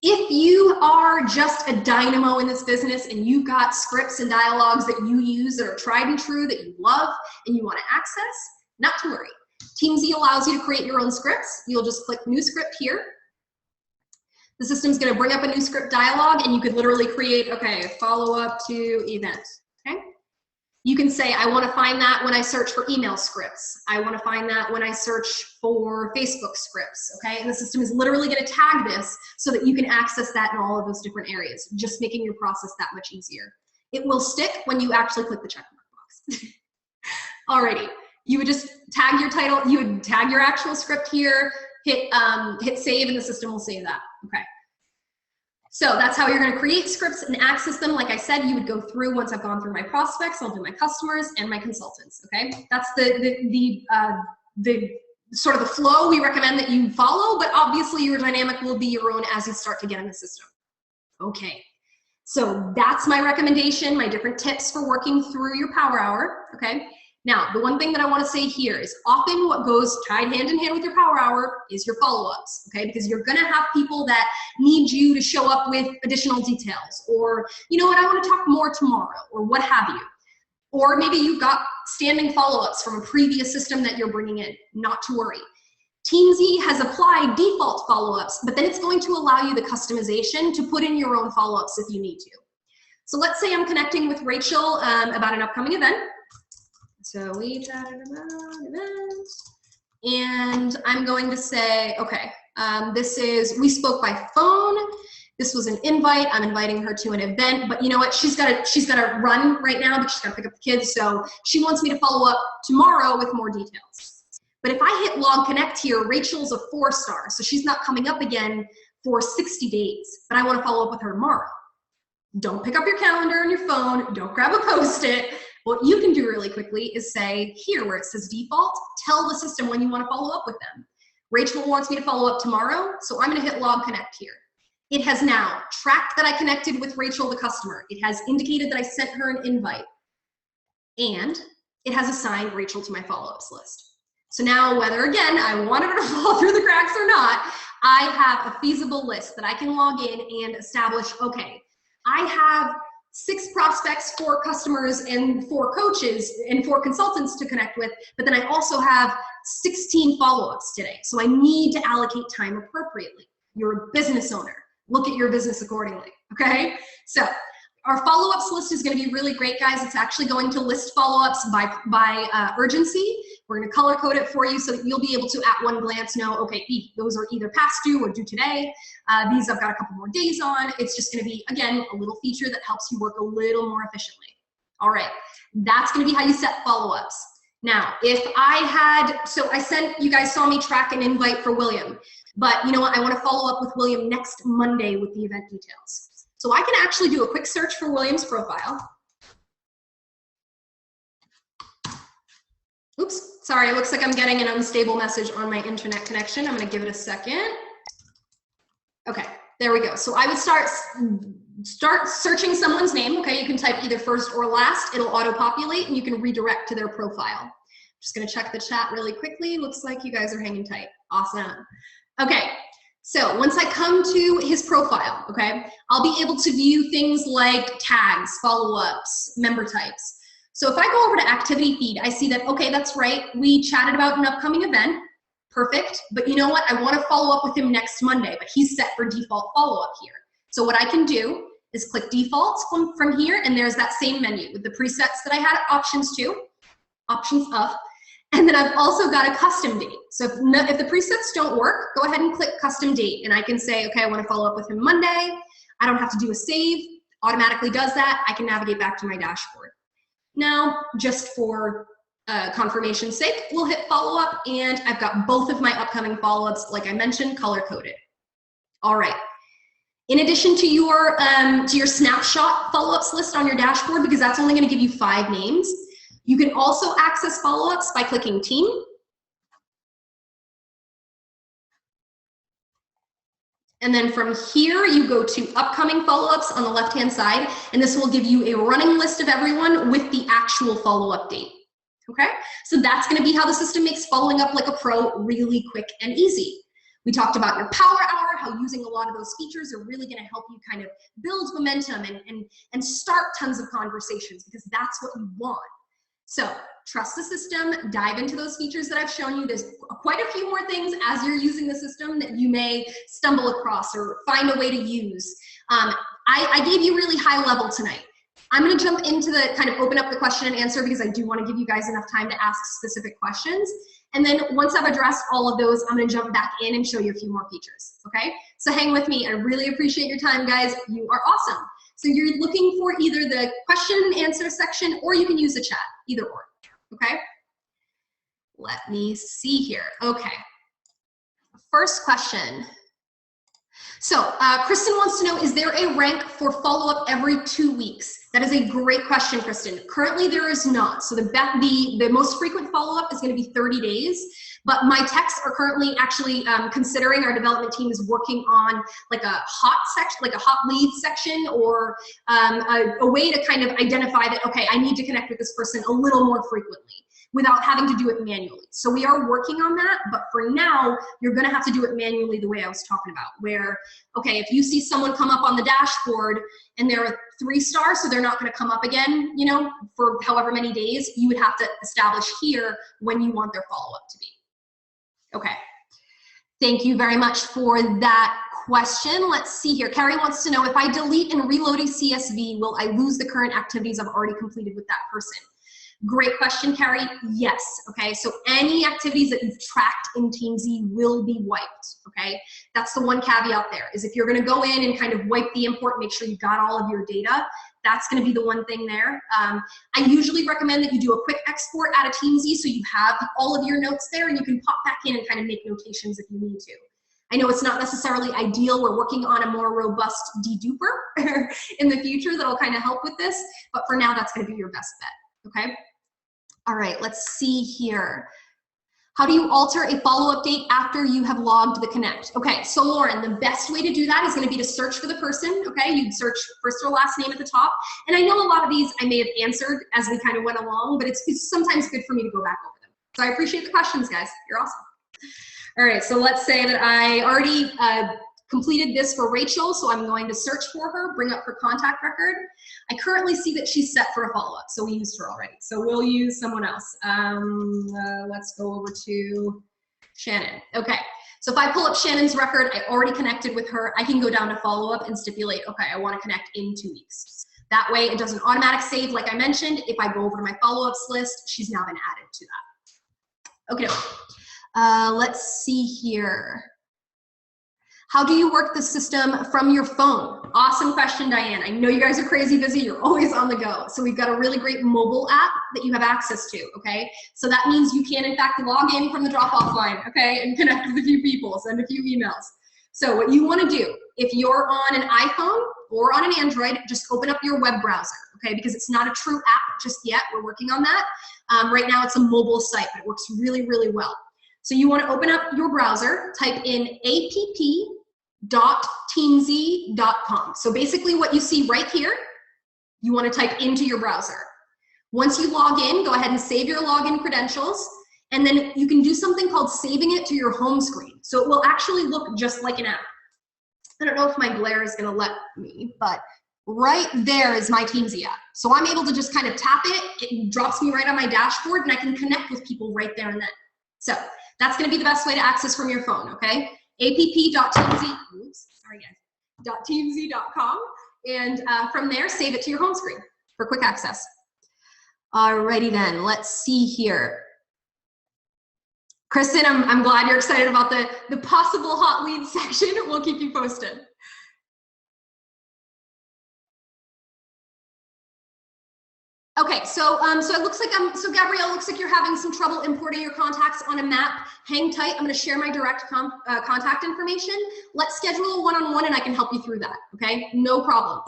If you are just a dynamo in this business and you've got scripts and dialogues that you use that are tried and true, that you love, and you want to access, not to worry. Teamzy allows you to create your own scripts. You'll just click new script here. The system's going to bring up a new script dialogue, and you could literally create, okay, follow-up to event, okay? You can say, I want to find that when I search for email scripts. I want to find that when I search for Facebook scripts, okay? And the system is literally going to tag this so that you can access that in all of those different areas, just making your process that much easier. It will stick when you actually click the checkmark box. Alrighty, you would just tag your title, you would tag your actual script here, hit save, and the system will save that, okay? So that's how you're going to create scripts and access them. Like I said, you would go through, once I've gone through my prospects, I'll do my customers and my consultants, okay? That's the sort of the flow we recommend that you follow, but obviously your dynamic will be your own as you start to get in the system. Okay, so that's my recommendation, my different tips for working through your power hour, okay? Now, the one thing that I want to say here is often what goes tied hand in hand with your power hour is your follow-ups, okay? Because you're going to have people that need you to show up with additional details, or, you know what, I want to talk more tomorrow, or what have you. Or maybe you've got standing follow-ups from a previous system that you're bringing in. Not to worry. Teamzy has applied default follow-ups, but then it's going to allow you the customization to put in your own follow-ups if you need to. So let's say I'm connecting with Rachel about an upcoming event. So we chatted about events, and I'm going to say, okay, we spoke by phone. This was an invite. I'm inviting her to an event, but you know what? She's got to run right now because she's got to pick up the kids. So she wants me to follow up tomorrow with more details. But if I hit log connect here, Rachel's a 4-star, so she's not coming up again for 60 days, but I want to follow up with her tomorrow. Don't pick up your calendar on your phone. Don't grab a Post-it. What you can do really quickly is say here where it says default, tell the system when you want to follow up with them. Rachel wants me to follow up tomorrow, so I'm going to hit log connect here. It has now tracked that I connected with Rachel, the customer. It has indicated that I sent her an invite. And it has assigned Rachel to my follow-ups list. So now, whether, again, I wanted her to fall through the cracks or not, I have a feasible list that I can log in and establish, okay, I have 6 prospects, 4 customers, and 4 coaches, and 4 consultants to connect with, but then I also have 16 follow-ups today. So I need to allocate time appropriately. You're a business owner. Look at your business accordingly, okay? So our follow-ups list is going to be really great, guys. It's actually going to list follow-ups by urgency. We're going to color code it for you so that you'll be able to, at one glance, know, okay, those are either past due or due today. These I've got a couple more days on. It's just going to be, again, a little feature that helps you work a little more efficiently. All right, that's going to be how you set follow-ups. Now, if I had, so I sent, you guys saw me track an invite for William, but you know what? I want to follow up with William next Monday with the event details. So I can actually do a quick search for William's profile. Oops, sorry, it looks like I'm getting an unstable message on my internet connection. I'm gonna give it a second. Okay, there we go. So I would start searching someone's name, okay? You can type either first or last, it'll auto-populate and you can redirect to their profile. Just gonna check the chat really quickly. Looks like you guys are hanging tight. Awesome. Okay. So once I come to his profile, okay, I'll be able to view things like tags, follow-ups, member types. So if I go over to activity feed, I see that, okay, that's right, we chatted about an upcoming event, perfect, but you know what, I want to follow up with him next Monday, but he's set for default follow-up here. So what I can do is click defaults from here, and there's that same menu with the presets that I had options to, options of. And then I've also got a custom date. So if the presets don't work, go ahead and click custom date. And I can say, okay, I want to follow up with him Monday. I don't have to do a save. Automatically does that. I can navigate back to my dashboard. Now, just for confirmation's sake, we'll hit follow up. And I've got both of my upcoming follow-ups, like I mentioned, color-coded. All right. In addition to your snapshot follow-ups list on your dashboard, because that's only going to give you 5 names, you can also access follow-ups by clicking team. And then from here, you go to upcoming follow-ups on the left-hand side, and this will give you a running list of everyone with the actual follow-up date. Okay? So that's going to be how the system makes following up like a pro really quick and easy. We talked about your power hour, how using a lot of those features are really going to help you kind of build momentum and start tons of conversations, because that's what you want. So trust the system, dive into those features that I've shown you. There's quite a few more things as you're using the system that you may stumble across or find a way to use. I gave you really high level tonight. I'm going to jump into the kind of open up the question and answer, because I do want to give you guys enough time to ask specific questions. And then once I've addressed all of those, I'm going to jump back in and show you a few more features. Okay? So hang with me. I really appreciate your time, guys. You are awesome. So you're looking for either the question and answer section, or you can use the chat, either or, okay? Let me see here. Okay, first question. So Kristen wants to know, is there a rank for follow-up every 2 weeks? That is a great question, Kristen. Currently there is not. So the most frequent follow-up is going to be 30 days. But my techs are currently actually considering, our development team is working on like a hot section, like a hot lead section, or a way to kind of identify that, okay, I need to connect with this person a little more frequently without having to do it manually. So we are working on that, but for now, you're gonna have to do it manually the way I was talking about, where, okay, if you see someone come up on the dashboard and they're 3 stars, so they're not gonna come up again, you know, for however many days, you would have to establish here when you want their follow-up to be. Okay, thank you very much for that question. Let's see here. Carrie wants to know, if I delete and reload a CSV, will I lose the current activities I've already completed with that person? Great question, Carrie. Yes, okay, so any activities that you've tracked in Teamzy will be wiped, okay? That's the one caveat there, is if you're gonna go in and kind of wipe the import, make sure you got all of your data, that's gonna be the one thing there. I usually recommend that you do a quick export out of Teamzy so you have all of your notes there and you can pop back in and kind of make notations if you need to. I know it's not necessarily ideal. We're working on a more robust deduper in the future that'll kind of help with this, but for now, that's gonna be your best bet, okay? All right, let's see here. How do you alter a follow-up date after you have logged the connect? Okay, so Lauren, the best way to do that is gonna be to search for the person, okay? You'd search first or last name at the top. And I know a lot of these I may have answered as we kind of went along, but it's sometimes good for me to go back over them. So I appreciate the questions, guys. You're awesome. All right, so let's say that I already completed this for Rachel, so I'm going to search for her, bring up her contact record. I currently see that she's set for a follow-up, so we used her already. So we'll use someone else. Let's go over to Shannon. Okay, so if I pull up Shannon's record, I already connected with her. I can go down to follow-up and stipulate, okay, I want to connect in 2 weeks. That way it does an automatic save, like I mentioned. If I go over to my follow-ups list, she's now been added to that. Okay, let's see here. How do you work the system from your phone? Awesome question, Diane. I know you guys are crazy busy. You're always on the go. So we've got a really great mobile app that you have access to, okay? So that means you can, in fact, log in from the drop-off line, okay, and connect with a few people, send a few emails. So what you want to do, if you're on an iPhone or on an Android, just open up your web browser, okay, because it's not a true app just yet. We're working on that. Right now it's a mobile site, but it works really, really well. So you want to open up your browser, type in app.teamzy.com. So basically what you see right here, you want to type into your browser. Once you log in, go ahead and save your login credentials, and then you can do something called saving it to your home screen. So it will actually look just like an app. I don't know if my glare is going to let me, but right there is my Teamzy app. So I'm able to just kind of tap it, it drops me right on my dashboard, and I can connect with people right there and then. So that's going to be the best way to access from your phone, okay? app.teamzy.com, and from there, save it to your home screen for quick access. Alrighty then, let's see here. Kristen, I'm glad you're excited about the possible hot lead section. We'll keep you posted. Okay, so it looks like so Gabrielle, looks like you're having some trouble importing your contacts on a map. Hang tight. I'm going to share my direct contact information. Let's schedule a one-on-one, and I can help you through that. Okay, no problem.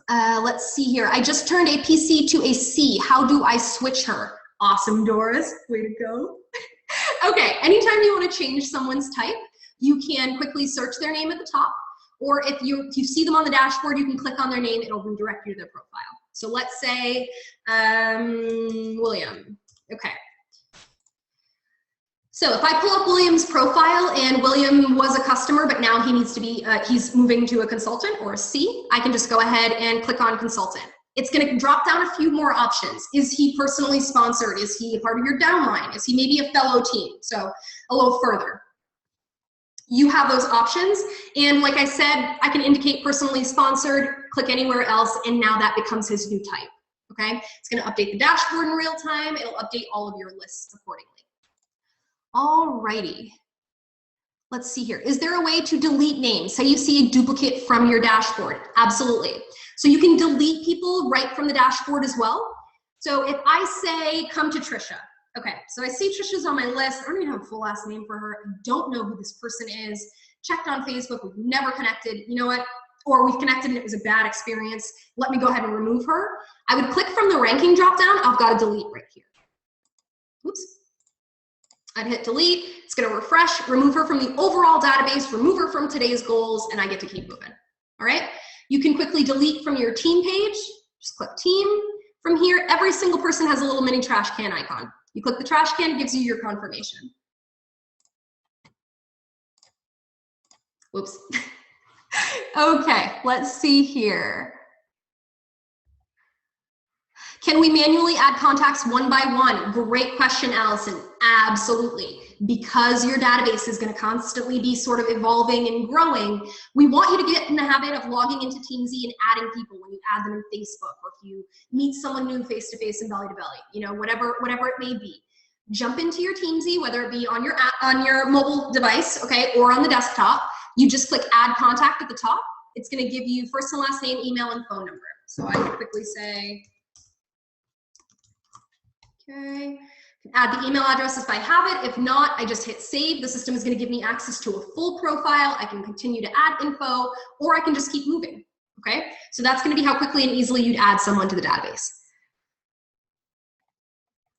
Let's see here. I just turned a PC to a C. How do I switch her? Awesome, Doris. Way to go. Okay, anytime you want to change someone's type, you can quickly search their name at the top, or if you see them on the dashboard, you can click on their name. It'll redirect you to their profile. So let's say William. Okay. So if I pull up William's profile, and William was a customer, but now he needs to be, he's moving to a consultant or a C, I can just go ahead and click on consultant. It's going to drop down a few more options. Is he personally sponsored? Is he a part of your downline? Is he maybe a fellow team? So a little further. You have those options, and like I said, I can indicate personally sponsored, click anywhere else, and now that becomes his new type, okay? It's gonna update the dashboard in real time. It'll update all of your lists accordingly. Alrighty, let's see here. Is there a way to delete names? Say you see a duplicate from your dashboard. Absolutely. So you can delete people right from the dashboard as well. So if I say, come to Trisha, okay, so I see Trisha's on my list. I don't even have a full last name for her. I don't know who this person is. Checked on Facebook, we've never connected. You know what? Or we've connected and it was a bad experience. Let me go ahead and remove her. I would click from the ranking dropdown. I've got to delete right here. Oops. I'd hit delete. It's going to refresh, remove her from the overall database, remove her from today's goals, and I get to keep moving. All right? You can quickly delete from your team page. Just click team. From here, every single person has a little mini trash can icon. You click the trash can, it gives you your confirmation. Whoops. Okay, let's see here. Can we manually add contacts one by one? Great question, Allison. Absolutely. Because your database is going to constantly be sort of evolving and growing, we want you to get in the habit of logging into Teamzy and adding people when you add them in Facebook, or if you meet someone new face-to-face and belly-to-belly, you know, whatever it may be. Jump into your Teamzy, whether it be on your app, on your mobile device, okay, or on the desktop. You just click add contact at the top. It's going to give you first and last name, email, and phone number. So I can quickly say, okay, add the email address if I have it. If not, I just hit save. The system is going to give me access to a full profile. I can continue to add info, or I can just keep moving. Okay, so that's going to be how quickly and easily you'd add someone to the database.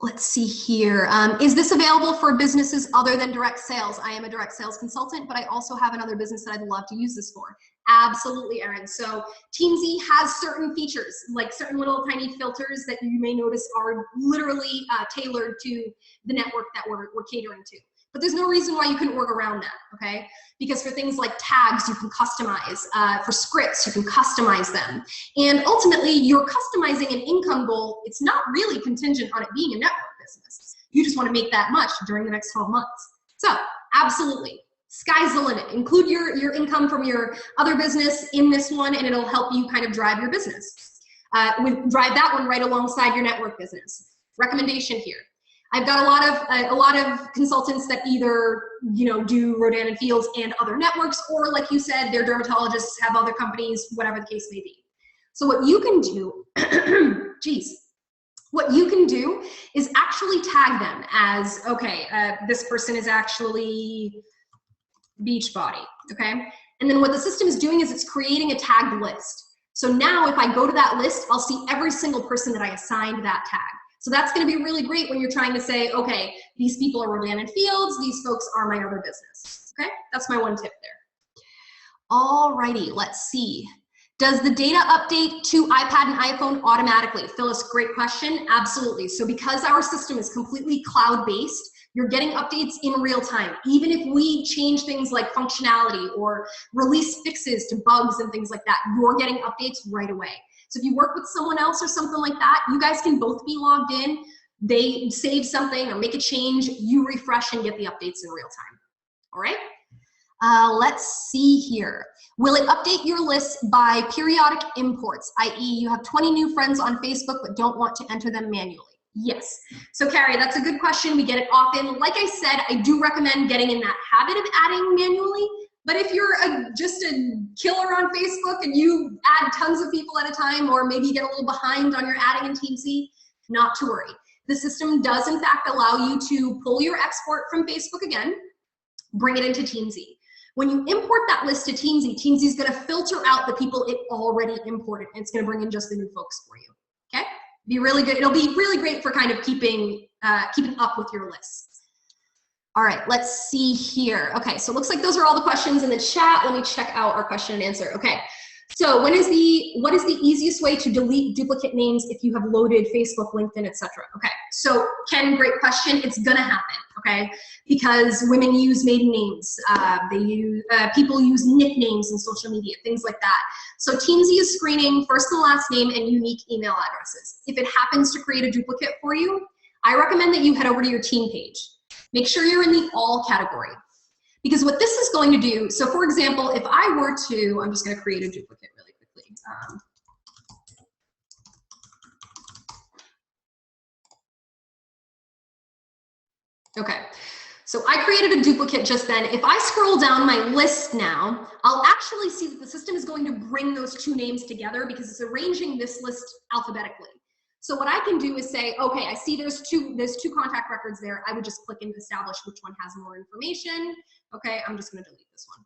Let's see here. Is this available for businesses other than direct sales? I am a direct sales consultant, but I also have another business that I'd love to use this for. Absolutely, Erin. So Teamzy has certain features, like certain little tiny filters that you may notice are literally tailored to the network that we're catering to. But there's no reason why you couldn't work around that, okay? Because for things like tags, you can customize. For scripts, you can customize them. And ultimately, you're customizing an income goal. It's not really contingent on it being a network business. You just want to make that much during the next 12 months. So absolutely, sky's the limit. Include your income from your other business in this one, and it'll help you kind of drive your business. Drive that one right alongside your network business. Recommendation here. I've got a lot of consultants that either do Rodan and Fields and other networks, or like you said, they're dermatologists, have other companies, whatever the case may be. So what you can do, what you can do is actually tag them as, okay, this person is actually Beachbody, okay? And then what the system is doing is it's creating a tagged list. So now if I go to that list, I'll see every single person that I assigned that tag. So that's going to be really great when you're trying to say, okay, these people are Rodan and Fields, these folks are my other business. Okay, that's my one tip there. Alrighty, let's see. Does the data update to iPad and iPhone automatically? Phyllis, great question. Absolutely. So because our system is completely cloud-based, you're getting updates in real time. Even if we change things like functionality or release fixes to bugs and things like that, you're getting updates right away. So if you work with someone else or something like that, you guys can both be logged in. They save something or make a change, you refresh and get the updates in real time. All right? Let's see here. Will it update your list by periodic imports, i.e. you have 20 new friends on Facebook but don't want to enter them manually? Yes. So Carrie, that's a good question. We get it often. Like I said, I do recommend getting in that habit of adding manually. But if you're just a killer on Facebook and you add tons of people at a time, or maybe you get a little behind on your adding in Teamzy, not to worry. The system does in fact allow you to pull your export from Facebook again, bring it into Teamzy. When you import that list to Teamzy, Teamzy is going to filter out the people it already imported, and it's going to bring in just the new folks for you. Okay? Be really good. It'll be really great for kind of keeping up with your list. All right, let's see here. Okay, so it looks like those are all the questions in the chat. Let me check out our question and answer. Okay, so what is the easiest way to delete duplicate names if you have loaded Facebook, LinkedIn, etc.? Okay, so Ken, great question. It's gonna happen, okay? Because women use maiden names. People use nicknames in social media, things like that. So Teamzy is screening first and last name and unique email addresses. If it happens to create a duplicate for you, I recommend that you head over to your team page. Make sure you're in the all category. Because what this is going to do, so for example, if I were to, I'm just going to create a duplicate really quickly. Okay, so I created a duplicate just then. If I scroll down my list now, I'll actually see that the system is going to bring those two names together because it's arranging this list alphabetically. So what I can do is say, okay, I see there's two contact records there. I would just click and establish which one has more information. Okay, I'm just going to delete this one.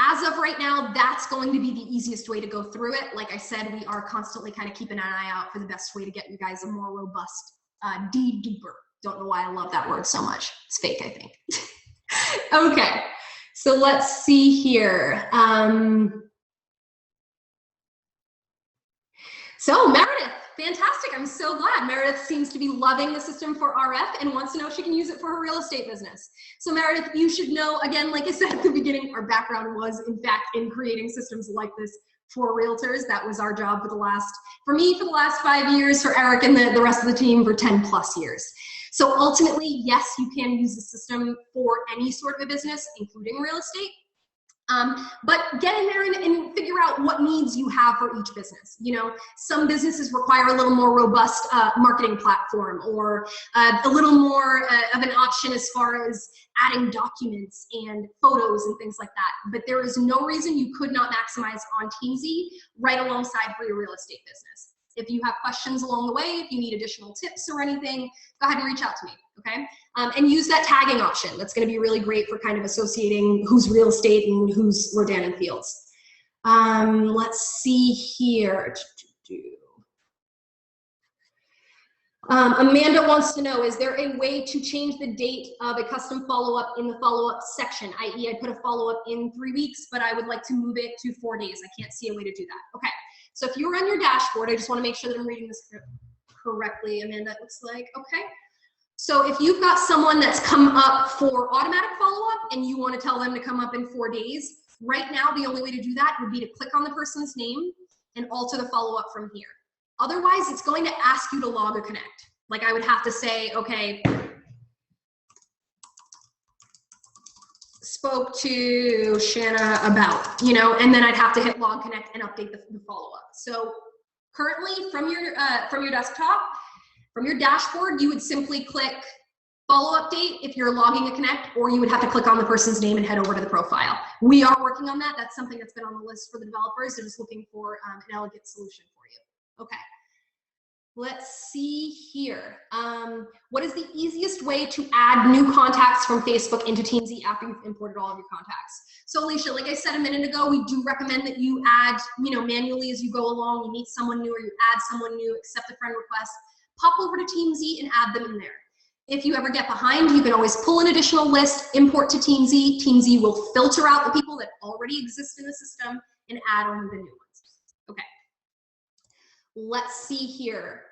As of right now, that's going to be the easiest way to go through it. Like I said, we are constantly kind of keeping an eye out for the best way to get you guys a more robust deduper. Don't know why I love that word so much. It's fake, I think. Okay, so let's see here. So Meredith, fantastic. I'm so glad. Meredith seems to be loving the system for RF and wants to know if she can use it for her real estate business. So Meredith, you should know, again, like I said at the beginning, our background was in fact in creating systems like this for realtors. That was our job for me for the last 5 years, for Eric and the rest of the team for 10 plus years. So ultimately, yes, you can use the system for any sort of a business, including real estate. But get in there and figure out what needs you have for each business. You know, some businesses require a little more robust marketing platform, or a little more of an option as far as adding documents and photos and things like that. But there is no reason you could not maximize on Teamzy right alongside for your real estate business. If you have questions along the way, if you need additional tips or anything, go ahead and reach out to me, okay? And use that tagging option. That's gonna be really great for kind of associating who's real estate and who's Rodan and Fields. Let's see here. Amanda wants to know, is there a way to change the date of a custom follow-up in the follow-up section? I.e., I put a follow-up in 3 weeks, but I would like to move it to 4 days. I can't see a way to do that. Okay, so if you're on your dashboard, I just want to make sure that I'm reading this correctly, Amanda, it looks like. Okay, so if you've got someone that's come up for automatic follow-up and you want to tell them to come up in 4 days, right now the only way to do that would be to click on the person's name and alter the follow-up from here. Otherwise, it's going to ask you to log a connect. Like I would have to say, okay, spoke to Shanna about, you know, and then I'd have to hit log connect and update the follow-up. So currently from your desktop, from your dashboard, you would simply click follow update if you're logging a connect, or you would have to click on the person's name and head over to the profile. We are working on that. That's something that's been on the list for the developers. They're just looking for an elegant solution for you. Okay. Let's see here. What is the easiest way to add new contacts from Facebook into Teamzy after you've imported all of your contacts? So Alicia, like I said a minute ago, we do recommend that you add, you know, manually as you go along. You meet someone new or you add someone new, accept a friend request, pop over to Teamzy and add them in there. If you ever get behind, you can always pull an additional list, import to Teamzy. Teamzy will filter out the people that already exist in the system and add only the new ones. Okay. Let's see here.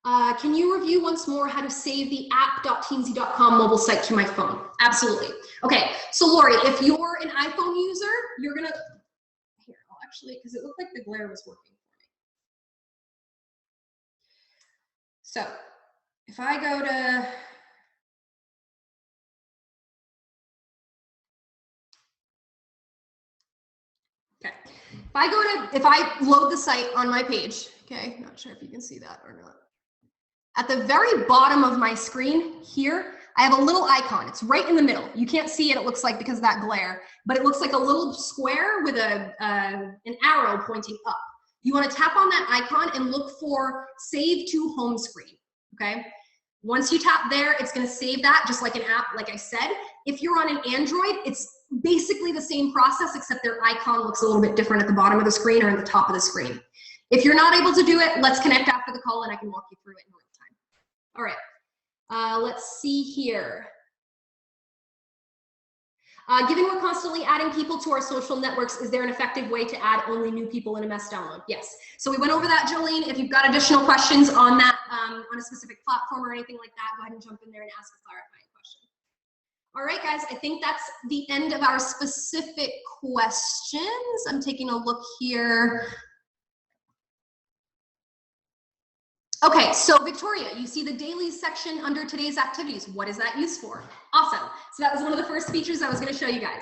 Can you review once more how to save the app.teamzy.com mobile site to my phone? Absolutely. Okay, so Lori, if you're an iPhone user, you're gonna, here, I'll actually, because it looked like the glare was working for me. So, if I go to, okay, if I load the site on my page, okay, not sure if you can see that or not. At the very bottom of my screen here, I have a little icon. It's right in the middle. You can't see it, it looks like, because of that glare, but it looks like a little square with an arrow pointing up. You want to tap on that icon and look for Save to Home Screen, okay? Once you tap there, it's going to save that just like an app, like I said. If you're on an Android, it's basically the same process, except their icon looks a little bit different at the bottom of the screen or at the top of the screen. If you're not able to do it, let's connect after the call and I can walk you through it in real time. All right, let's see here. Given we're constantly adding people to our social networks, is there an effective way to add only new people in a mess download? Yes. So we went over that, Jolene. If you've got additional questions on that, on a specific platform or anything like that, go ahead and jump in there and ask a clarifying question. All right, guys, I think that's the end of our specific questions. I'm taking a look here. Okay, so Victoria, you see the dailies section under today's activities. What is that used for? Awesome. So that was one of the first features I was going to show you guys.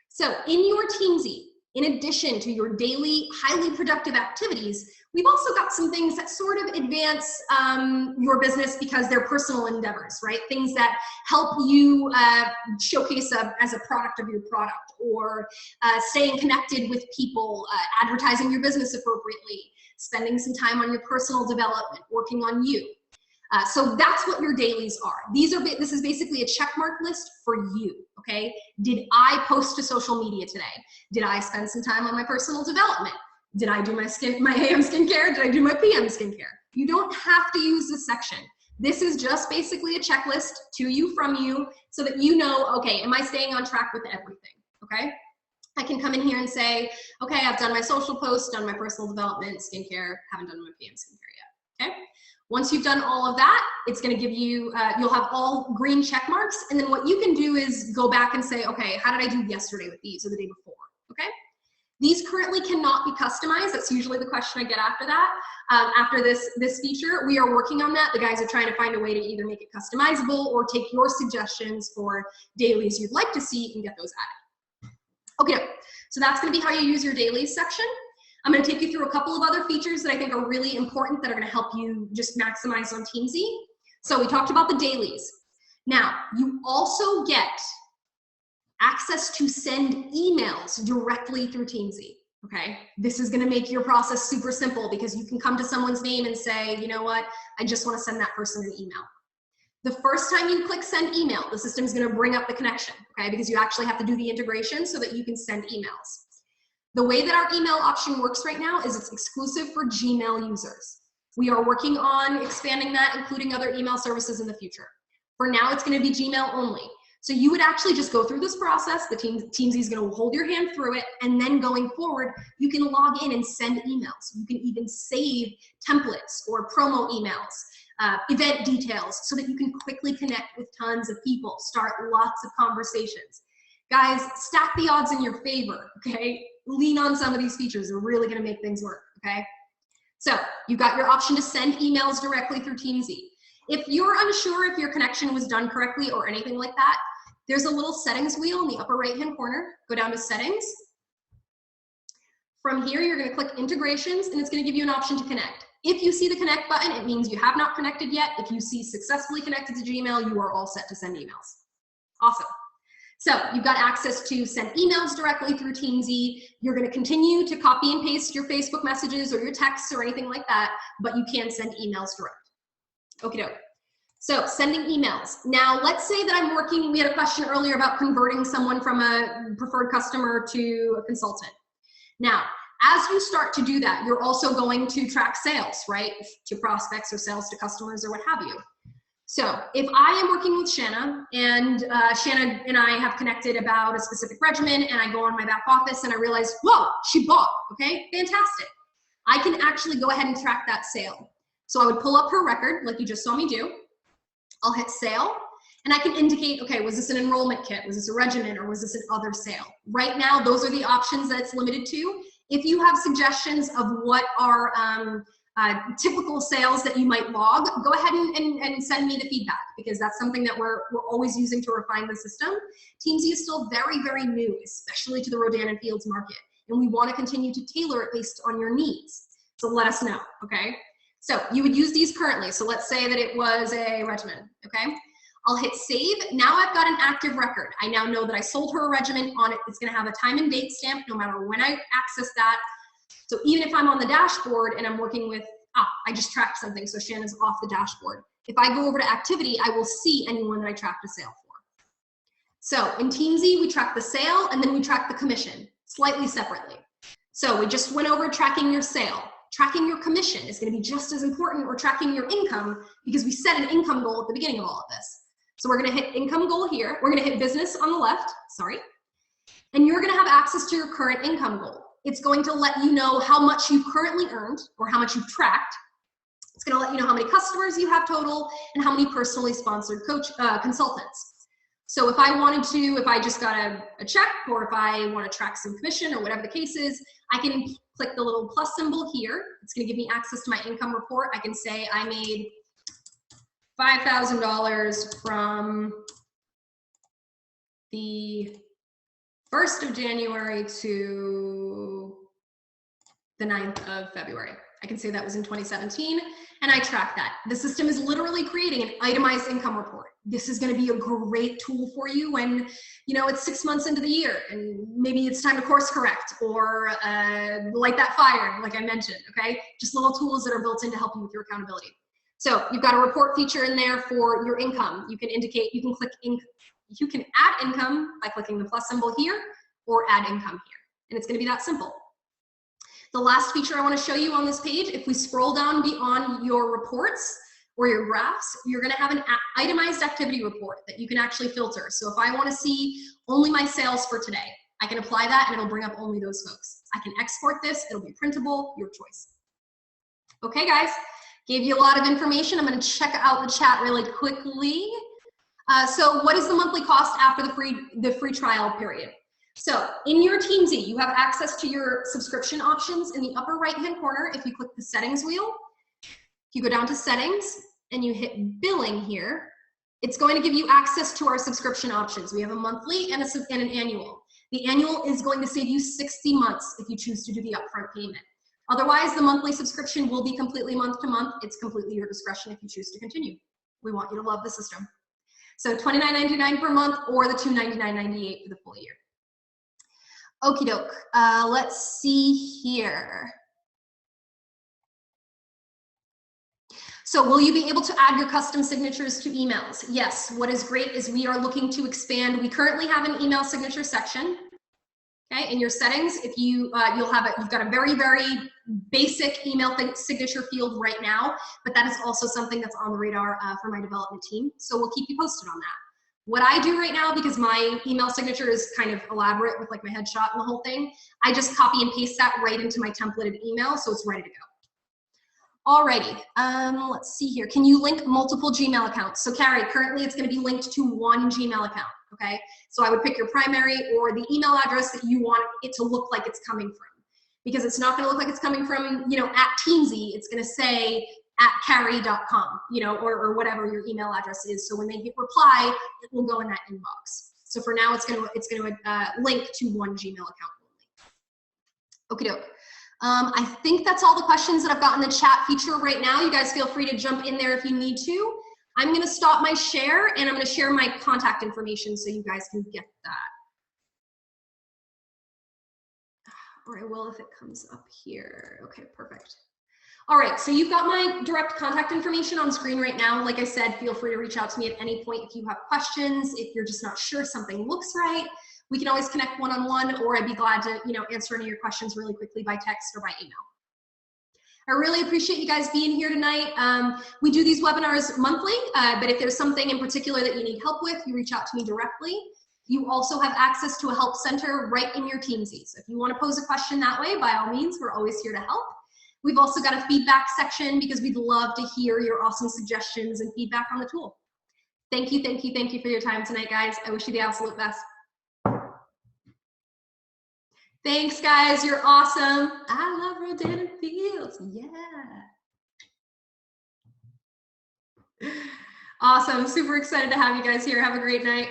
So in your Teamzy, in addition to your daily, highly productive activities, we've also got some things that sort of advance your business because they're personal endeavors, right? Things that help you showcase as a product of your product, or staying connected with people, advertising your business appropriately, spending some time on your personal development, working on you. So that's what your dailies are. This is basically a check mark list for you, okay? Did I post to social media today? Did I spend some time on my personal development? Did I do my AM skincare? Did I do my PM skincare? You don't have to use this section. This is just basically a checklist to you, from you, so that you know, okay, am I staying on track with everything, okay? I can come in here and say, okay, I've done my social posts, done my personal development, skincare, haven't done my PM skincare yet, okay? Once you've done all of that, it's gonna give you, you'll have all green check marks, and then what you can do is go back and say, okay, how did I do yesterday with these, or the day before, okay? These currently cannot be customized. That's usually the question I get after that. After this feature, we are working on that. The guys are trying to find a way to either make it customizable or take your suggestions for dailies you'd like to see and get those added. Okay, so that's gonna be how you use your dailies section. I'm gonna take you through a couple of other features that I think are really important that are gonna help you just maximize on Teamzy. So we talked about the dailies. Now, you also get access to send emails directly through Teamzy, okay? This is gonna make your process super simple because you can come to someone's name and say, you know what, I just wanna send that person an email. The first time you click send email, the system's gonna bring up the connection, okay? Because you actually have to do the integration so that you can send emails. The way that our email option works right now is it's exclusive for Gmail users. We are working on expanding that, including other email services in the future. For now, it's going to be Gmail only. So you would actually just go through this process. The Teamzy is going to hold your hand through it. And then going forward, you can log in and send emails. You can even save templates or promo emails, event details, so that you can quickly connect with tons of people, start lots of conversations. Guys, stack the odds in your favor, okay? Lean on some of these features. They're really going to make things work, okay? So you've got your option to send emails directly through Teamzy. If you're unsure if your connection was done correctly or anything like that, there's a little settings wheel in the upper right-hand corner. Go down to settings. From here, you're going to click integrations, and it's going to give you an option to connect. If you see the connect button, it means you have not connected yet. If you see successfully connected to Gmail, you are all set to send emails. Awesome. So you've got access to send emails directly through Teamzy. You're going to continue to copy and paste your Facebook messages or your texts or anything like that, but you can send emails direct. Okie doke. So sending emails. Now, let's say that I'm working, we had a question earlier about converting someone from a preferred customer to a consultant. Now, as you start to do that, you're also going to track sales, right? To prospects or sales to customers or what have you. So if I am working with Shanna and Shanna and I have connected about a specific regimen, and I go on my back office and I realize, whoa, she bought, okay, fantastic. I can actually go ahead and track that sale. So I would pull up her record like you just saw me do. I'll hit sale, and I can indicate, okay, was this an enrollment kit? Was this a regimen, or was this an other sale? Right now, those are the options that it's limited to. If you have suggestions of what are typical sales that you might log, go ahead and send me the feedback, because that's something that we're always using to refine the system. Teamzy is still very, very new, especially to the Rodan and Fields market, and we want to continue to tailor it based on your needs. So let us know, okay? So you would use these currently. So let's say that it was a regimen, okay? I'll hit save. Now I've got an active record. I now know that I sold her a regimen on it. It's going to have a time and date stamp no matter when I access that. So even if I'm on the dashboard and I'm working with, I just tracked something, so Shanna's off the dashboard. If I go over to activity, I will see anyone that I tracked a sale for. So in Teamzy, we track the sale and then we track the commission slightly separately. So we just went over tracking your sale. Tracking your commission is going to be just as important, or tracking your income, because we set an income goal at the beginning of all of this. So we're going to hit income goal here. We're going to hit business on the left, sorry. And you're going to have access to your current income goal. It's going to let you know how much you've currently earned or how much you've tracked. It's going to let you know how many customers you have total and how many personally sponsored consultants. So if I wanted to, if I just got a check, or if I want to track some commission or whatever the case is, I can click the little plus symbol here. It's going to give me access to my income report. I can say I made $5,000 from the 1st of January to the 9th of February. I can say that was in 2017, and I track that. The system is literally creating an itemized income report. This is going to be a great tool for you when, you know, it's 6 months into the year and maybe it's time to course correct or light that fire, like I mentioned, okay? Just little tools that are built in to help you with your accountability. So you've got a report feature in there for your income. You can indicate, you can click, you can add income by clicking the plus symbol here, or add income here. And it's going to be that simple. The last feature I want to show you on this page, if we scroll down beyond your reports or your graphs, you're going to have an itemized activity report that you can actually filter. So if I want to see only my sales for today, I can apply that and it'll bring up only those folks. I can export this, it'll be printable, your choice. Okay, guys, gave you a lot of information. I'm going to check out the chat really quickly. So what is the monthly cost after the free trial period? So in your Teamzy, you have access to your subscription options in the upper right-hand corner. If you click the settings wheel, you go down to settings and you hit billing here, it's going to give you access to our subscription options. We have a monthly and an annual. The annual is going to save you 60 months if you choose to do the upfront payment. Otherwise, the monthly subscription will be completely month to month. It's completely your discretion if you choose to continue. We want you to love the system. So $29.99 per month or the $299.98 for the full year. Okie doke, let's see here. So will you be able to add your custom signatures to emails? Yes, what is great is we are looking to expand. We currently have an email signature section. Okay, in your settings, if you you've got a very, very basic email signature field right now, but that is also something that's on the radar for my development team. So we'll keep you posted on that. What I do right now, because my email signature is kind of elaborate with like my headshot and the whole thing, I just copy and paste that right into my templated email, so it's ready to go. Alrighty, let's see here. Can you link multiple Gmail accounts? So Carrie, currently it's gonna be linked to one Gmail account, okay? So I would pick your primary or the email address that you want it to look like it's coming from. Because it's not gonna look like it's coming from, you know, at Teamzy, it's gonna say at carrie.com, you know, or whatever your email address is. So when they hit reply, it will go in that inbox. So for now, it's gonna link to one Gmail account only. Okie doke. I think that's all the questions that I've got in the chat feature right now. You guys feel free to jump in there if you need to. I'm gonna stop my share and I'm gonna share my contact information so you guys can get that. Or I will if it comes up here. Okay, perfect. All right, so you've got my direct contact information on screen right now. Like I said, feel free to reach out to me at any point if you have questions, if you're just not sure something looks right. We can always connect one-on-one, or I'd be glad to, you know, answer any of your questions really quickly by text or by email. I really appreciate you guys being here tonight. We do these webinars monthly, but if there's something in particular that you need help with, you reach out to me directly. You also have access to a help center right in your Teamzy. So if you want to pose a question that way, by all means, we're always here to help. We've also got a feedback section because we'd love to hear your awesome suggestions and feedback on the tool. Thank you, thank you, thank you for your time tonight, guys. I wish you the absolute best. Thanks, guys. You're awesome. I love Rodan and Fields. Yeah. Awesome. Super excited to have you guys here. Have a great night.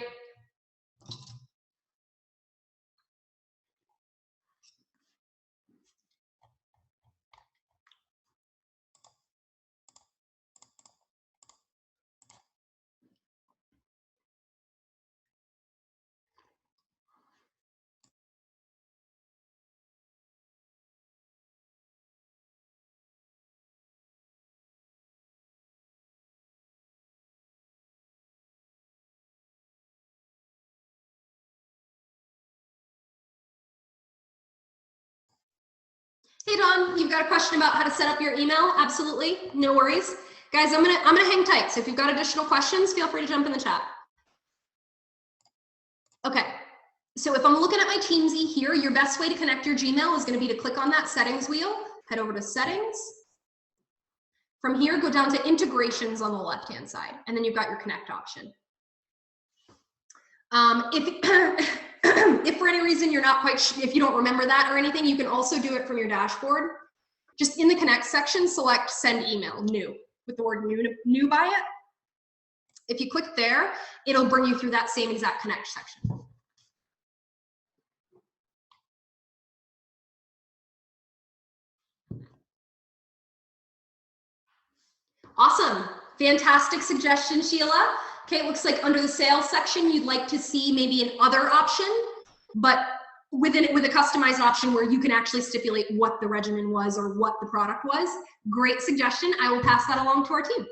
Hey Don, you've got a question about how to set up your email? Absolutely, no worries. Guys, I'm gonna hang tight. So if you've got additional questions, feel free to jump in the chat. Okay, so if I'm looking at my Teamzy here, your best way to connect your Gmail is gonna be to click on that settings wheel, head over to settings. From here, go down to integrations on the left-hand side, and then you've got your connect option. If for any reason you're not quite sure, if you don't remember that or anything, you can also do it from your dashboard. Just in the connect section, select send email, new, with the word new by it. If you click there, it'll bring you through that same exact connect section. Awesome, fantastic suggestion, Sheila. Okay, it looks like under the sales section, you'd like to see maybe an other option, but with a customized option where you can actually stipulate what the regimen was or what the product was. Great suggestion. I will pass that along to our team.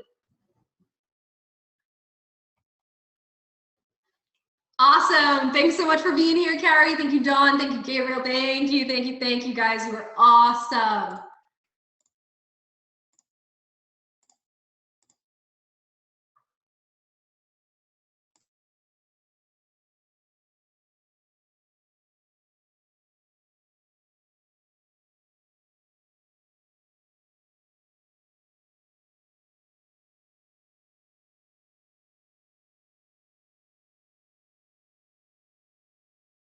Awesome. Thanks so much for being here, Carrie. Thank you, Dawn. Thank you, Gabriel. Thank you, guys. You were awesome.